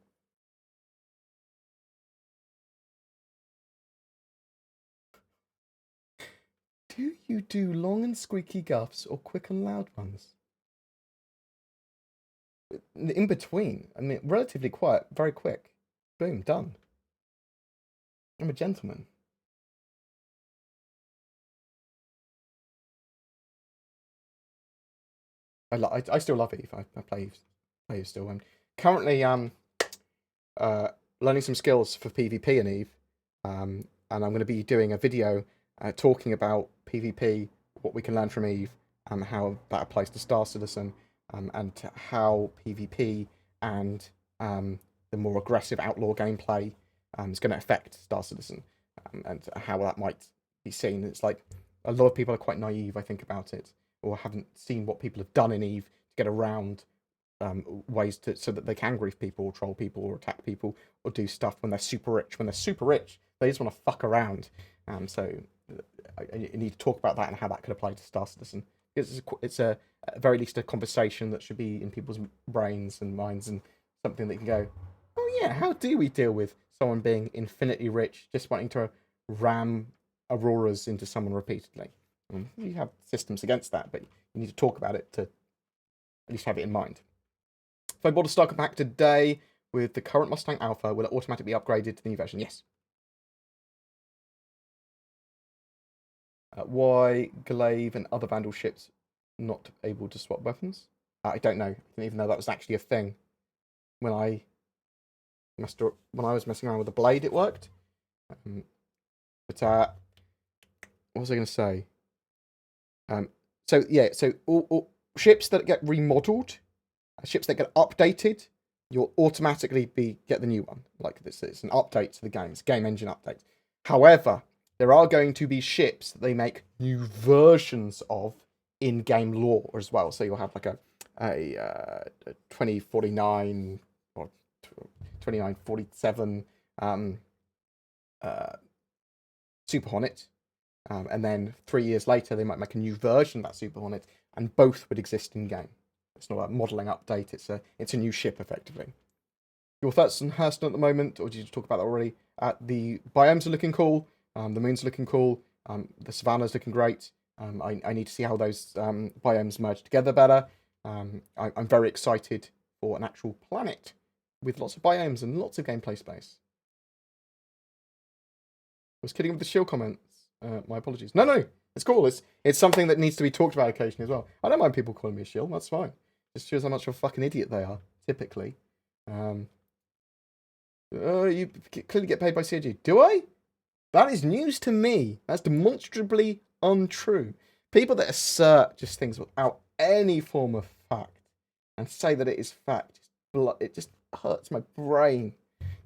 Do you do long and squeaky guffs or quick and loud ones? In between. I mean, relatively quiet, very quick. Boom, done. I'm a gentleman. I still love Eve. I play Eve still. I'm currently learning some skills for PvP in Eve, and I'm going to be doing a video talking about PvP, what we can learn from Eve, and how that applies to Star Citizen, and how PvP and the more aggressive outlaw gameplay is going to affect Star Citizen, and how that might be seen. It's like a lot of people are quite naive, I think, about it, or haven't seen what people have done in Eve to get around ways so that they can grief people or troll people or attack people or do stuff when they're super rich. When they're super rich, they just want to fuck around. So I need to talk about that and how that could apply to Star Citizen. It's at very least a conversation that should be in people's brains and minds, and something that can go, oh yeah, how do we deal with someone being infinitely rich, just wanting to ram auroras into someone repeatedly? You have systems against that, but you need to talk about it to at least have it in mind. If I bought a starter pack today with the current Mustang Alpha, will it automatically be upgraded to the new version? Yes. Why Glaive and other Vandal ships not able to swap weapons? I don't know. I didn't even know that was actually a thing. When I was messing around with the blade, it worked. But what was I going to say? So all ships that get remodeled, ships that get updated, you'll automatically get the new one. Like this, it's an update to the game. It's a game engine update. However, there are going to be ships that they make new versions of in game lore as well. So you'll have like a 2049 or 2947 Super Hornet. And then 3 years later, they might make a new version of that Super Hornet, and both would exist in game. It's not a modelling update. It's a new ship, effectively. Your thoughts on Hurston at the moment, or did you talk about that already? The biomes are looking cool. The moon's looking cool. The savannah's looking great. I need to see how those biomes merge together better. I'm very excited for an actual planet with lots of biomes and lots of gameplay space. I was kidding with the shield comments. My apologies. No, it's cool. It's something that needs to be talked about occasionally as well. I don't mind people calling me a shield. That's fine. It shows how much of a fucking idiot they are, typically. You clearly get paid by CIG. Do I? That is news to me. That's demonstrably untrue. People that assert just things without any form of fact and say that it is fact, it just hurts my brain.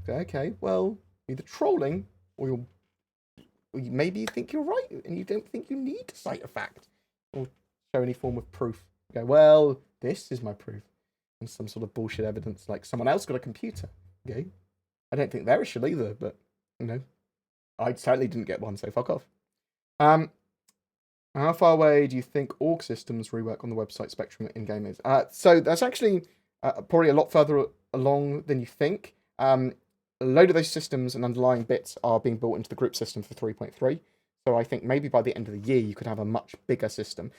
Okay, well, either trolling or maybe you think you're right and you don't think you need to cite a fact or show any form of proof. You go, well, this is my proof. And some sort of bullshit evidence, like someone else got a computer. Okay, I don't think they're a shill either, but I certainly didn't get one, so fuck off. How far away do you think org systems rework on the website spectrum in game is? So that's actually probably a lot further along than you think. A load of those systems and underlying bits are being built into the group system for 3.3. So I think maybe by the end of the year, you could have a much bigger system.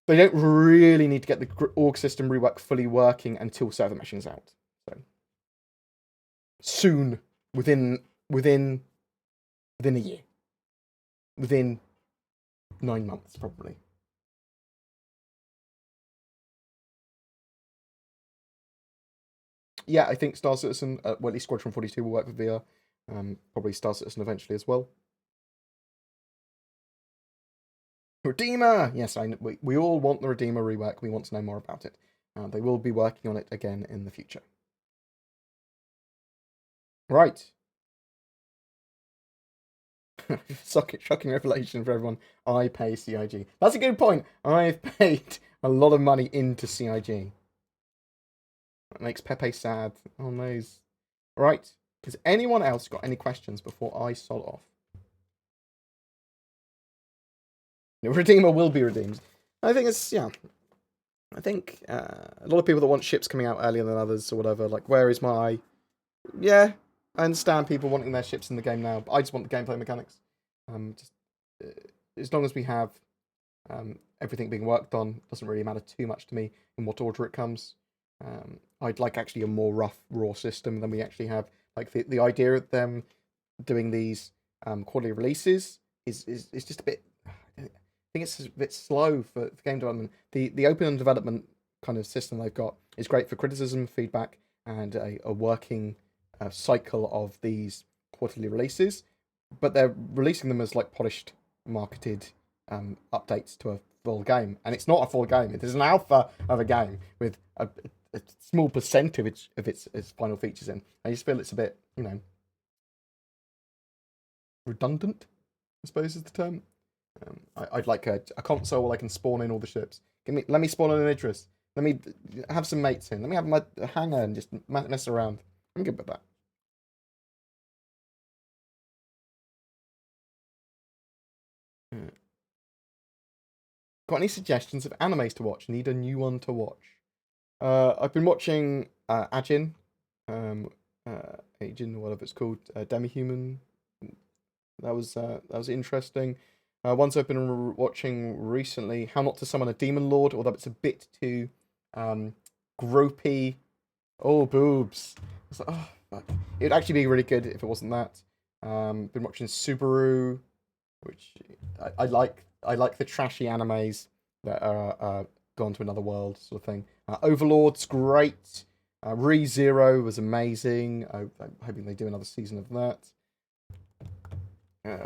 They don't really need to get the org system rework fully working until server meshing's out. So soon, within a year. Within 9 months, probably. Yeah, I think Star Citizen, well, at least Squadron 42 will work with VR. Probably Star Citizen eventually as well. Redeemer! Yes, we all want the Redeemer rework. We want to know more about it. They will be working on it again in the future. Right. Shocking revelation for everyone. I pay CIG. That's a good point. I've paid a lot of money into CIG. That makes Pepe sad. Oh no. Right. Has anyone else got any questions before I sod off? The Redeemer will be redeemed. I think it's, yeah. I think a lot of people that want ships coming out earlier than others or whatever, like, where is my... Yeah, I understand people wanting their ships in the game now, but I just want the gameplay mechanics. As long as we have everything being worked on, doesn't really matter too much to me in what order it comes. I'd like actually a more rough, raw system than we actually have. Like the idea of them doing these quarterly releases is just a bit. I think it's a bit slow for game development. The open development kind of system they've got is great for criticism, feedback, and a working cycle of these quarterly releases. But they're releasing them as like polished, marketed updates to a full game, and it's not a full game. It is an alpha of a game with a small percentage of its final features in. I just feel it's a bit, redundant, I suppose is the term. I'd like a console where I can spawn in all the ships. Let me spawn in an Idris. Let me have some mates in. Let me have my hanger and just mess around. I'm good with that. Got any suggestions of animes to watch? Need a new one to watch. I've been watching Ajin, Ajin, whatever it's called, Demi-Human. That was interesting. Ones I've been watching recently, How Not to Summon a Demon Lord, although it's a bit too gropey. Oh, boobs. It's like, oh, fuck. It'd actually be really good if it wasn't that. Been watching Subaru, which I like. I like the trashy animes that are gone to another world sort of thing. Overlord's great. ReZero was amazing. I'm hoping they do another season of that.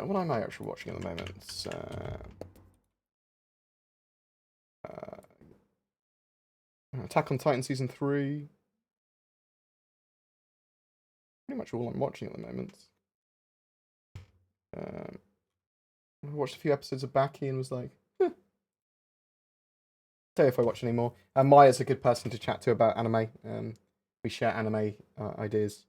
What am I actually watching at the moment? Attack on Titan Season 3. Pretty much all I'm watching at the moment. I watched a few episodes of Baki and was like, tell you if I watch any more. Maya's a good person to chat to about anime. We share anime ideas.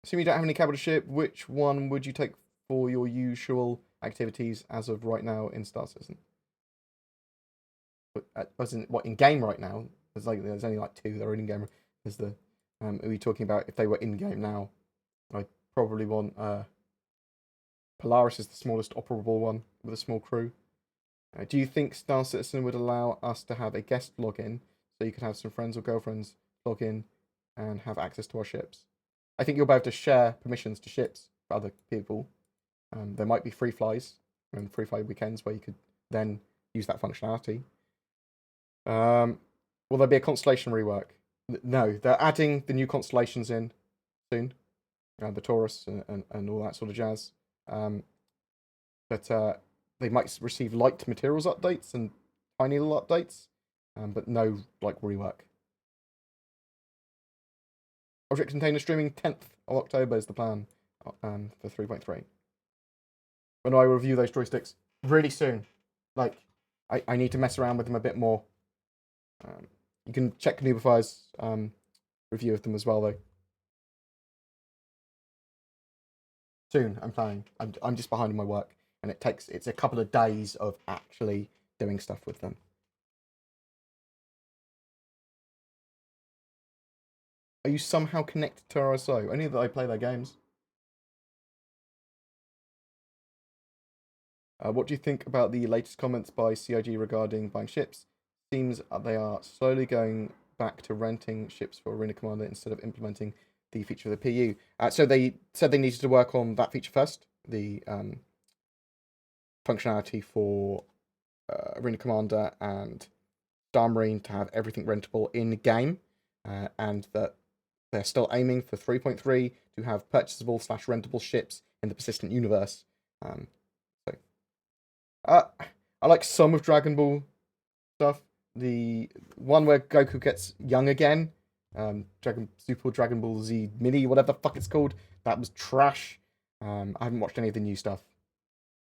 Assuming you don't have any capital ship, which one would you take for your usual activities as of right now in Star Citizen? What in game right now? There's only like 2 that are in game. There's the are we talking about if they were in game now? I'd probably want Polaris is the smallest operable one with a small crew. Do you think Star Citizen would allow us to have a guest login so you could have some friends or girlfriends log in and have access to our ships? I think you'll be able to share permissions to ships for other people. There might be free flies and free fly weekends where you could then use that functionality. Will there be a constellation rework? No, they're adding the new constellations in soon. The Taurus and all that sort of jazz. But they might receive light materials updates and tiny little updates, but no like rework. Object Container streaming 10th of October is the plan for 3.3. When do I review those joysticks? Really soon. Like, I need to mess around with them a bit more. You can check Noobify's review of them as well, though. Soon, I'm planning. I'm just behind in my work, and it's a couple of days of actually doing stuff with them. Are you somehow connected to RSO? Only that I play their games. What do you think about the latest comments by CIG regarding buying ships? Seems they are slowly going back to renting ships for Arena Commander instead of implementing the feature of the PU. So they said they needed to work on that feature first, the functionality for Arena Commander and Star Marine to have everything rentable in game, and that they're still aiming for 3.3 to have purchasable / rentable ships in the persistent universe. I like some of Dragon Ball stuff. The one where Goku gets young again, Super Dragon Ball Z Mini, whatever the fuck it's called, that was trash. I haven't watched any of the new stuff.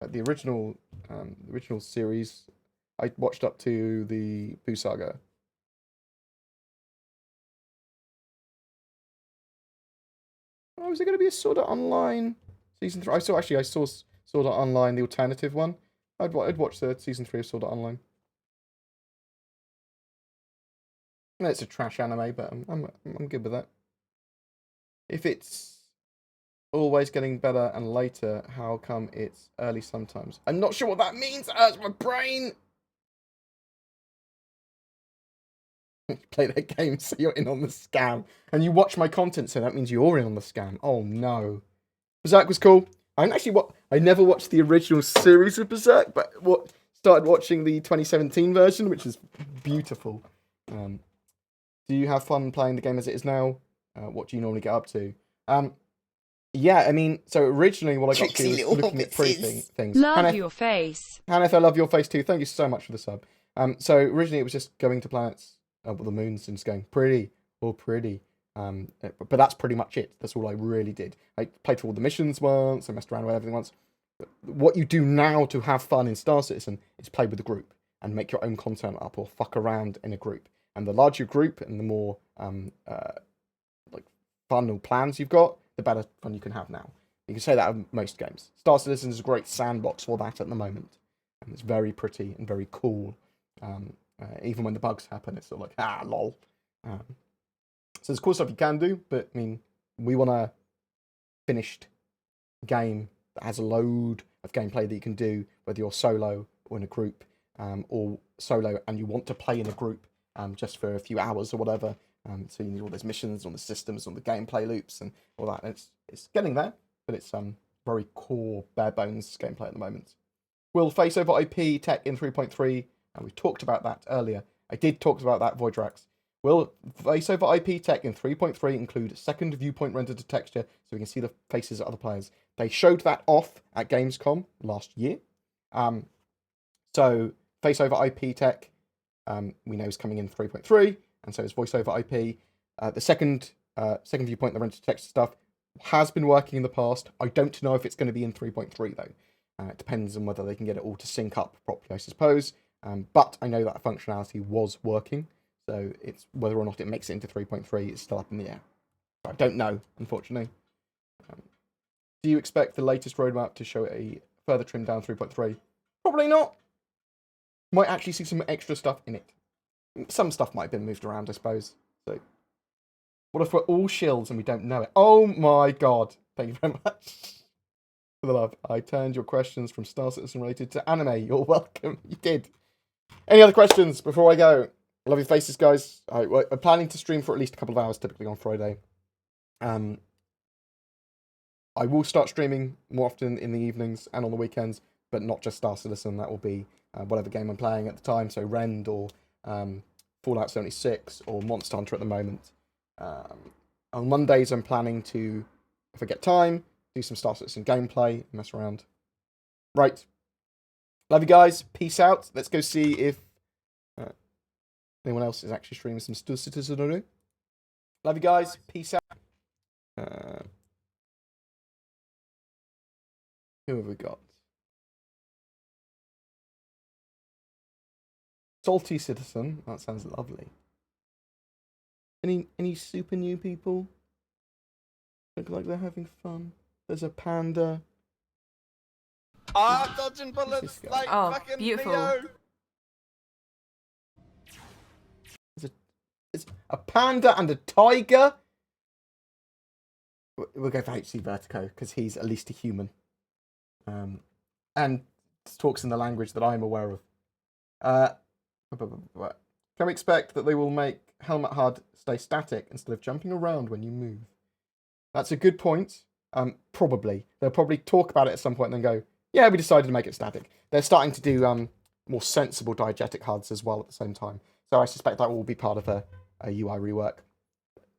The original series, I watched up to the Buu Saga. Oh, is there going to be a Sword Art Online season 3? I saw Sword Art Online, the alternative one. I'd watch the season 3 of Sword Art Online. It's a trash anime, but I'm good with that. If it's always getting better and later, how come it's early sometimes? I'm not sure what that means. It hurts my brain. Play their game, so you're in on the scam, and you watch my content, so that means you're in on the scam. Oh no. Berserk was cool. I never watched the original series of Berserk, but started watching the 2017 version, which is beautiful. Do you have fun playing the game as it is now? What do you normally get up to? Yeah, I mean, so originally what I got to was looking at things. Love your face. Hanneth, I love your face too. Thank you so much for the sub. So originally it was just going to planets, with the moons and just going pretty. But that's pretty much it. That's all I really did. I played through all the missions once. I messed around with everything once. What you do now to have fun in Star Citizen is play with the group. and make your own content up or fuck around in a group. And the larger group and the more like fun or plans you've got, the better fun you can have now. You can say that of most games. Star Citizen is a great sandbox for that at the moment. And it's very pretty and very cool. Even when the bugs happen, it's sort of like, lol. So there's cool stuff you can do, but I mean, we want a finished game that has a load of gameplay that you can do, whether you're solo or in a group, or solo and you want to play in a group just for a few hours or whatever. So you need all those missions, all the systems, all the gameplay loops, and all that. And it's getting there, but it's very core, bare bones gameplay at the moment. Will face over IP tech in 3.3? And we talked about that earlier. I did talk about that, Voidrax. Will face over IP tech in 3.3 include second viewpoint render to texture so we can see the faces of other players? They showed that off at Gamescom last year. So face over IP tech, we know is coming in 3.3, and so is voice over IP. The second viewpoint, the render to texture stuff, has been working in the past. I don't know if it's going to be in 3.3 though. It depends on whether they can get it all to sync up properly, I suppose. But I know that functionality was working, so it's whether or not it makes it into 3.3 is still up in the air. I don't know, unfortunately. Do you expect the latest roadmap to show a further trim down 3.3? Probably not. Might actually see some extra stuff in it. Some stuff might have been moved around, I suppose. So, what if we're all shills and we don't know it? Oh my god! Thank you very much for the love. I turned your questions from Star Citizen related to anime. You're welcome. You did. Any other questions before I go? Love your faces, guys. We're planning to stream for at least a couple of hours, typically on Friday. I will start streaming more often in the evenings and on the weekends, but not just Star Citizen. That will be whatever game I'm playing at the time. So Rend or Fallout 76 or Monster Hunter at the moment. On Mondays, I'm planning to, if I get time, do some Star Citizen gameplay, mess around. Right. Love you guys. Peace out. Let's go see if anyone else is actually streaming some Star Citizen or no. Love you guys. Peace out. Who have we got? Salty Citizen. That sounds lovely. Any super new people? Look like they're having fun. There's a panda. Dodging bullets like fucking beautiful. Leo. It's a panda and a tiger. We'll go for HC Vertigo because he's at least a human. And talks in the language that I'm aware of. Can we expect that they will make Helmet HUD stay static instead of jumping around when you move? That's a good point. Probably. They'll probably talk about it at some point and then go, yeah, we decided to make it static. They're starting to do more sensible diegetic HUDs as well at the same time. So I suspect that will be part of a UI rework.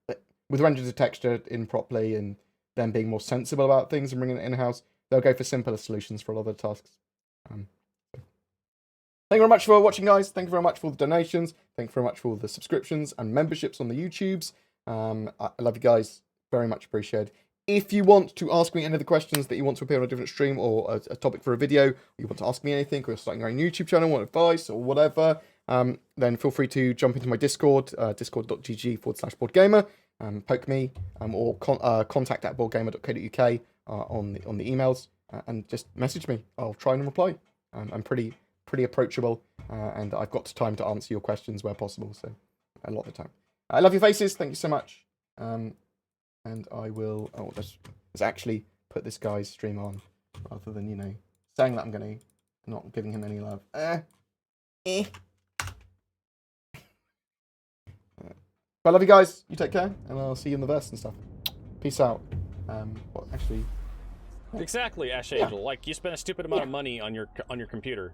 But with render to texture in properly and them being more sensible about things and bringing it in-house, they'll go for simpler solutions for a lot of the tasks. Thank you very much for watching, guys. Thank you very much for the donations. Thank you very much for all the subscriptions and memberships on the YouTubes. I love you guys. Very much appreciated. If you want to ask me any of the questions that you want to appear on a different stream or a topic for a video, or you want to ask me anything, or you're starting your own YouTube channel, want advice or whatever, then feel free to jump into my Discord, discord.gg/BoredGamer, poke me, or contact at boredgamer.co.uk on the emails, and just message me. I'll try and reply. I'm pretty approachable, and I've got time to answer your questions where possible, so a lot of the time. I love your faces. Thank you so much. And I will... Oh, let's actually put this guy's stream on, rather than, saying that I'm going to, not giving him any love. But I love you guys. You take care, and I'll see you in the verse and stuff. Peace out. What, actually... Exactly, Ash Angel. Like, you spent a stupid amount of money on your computer.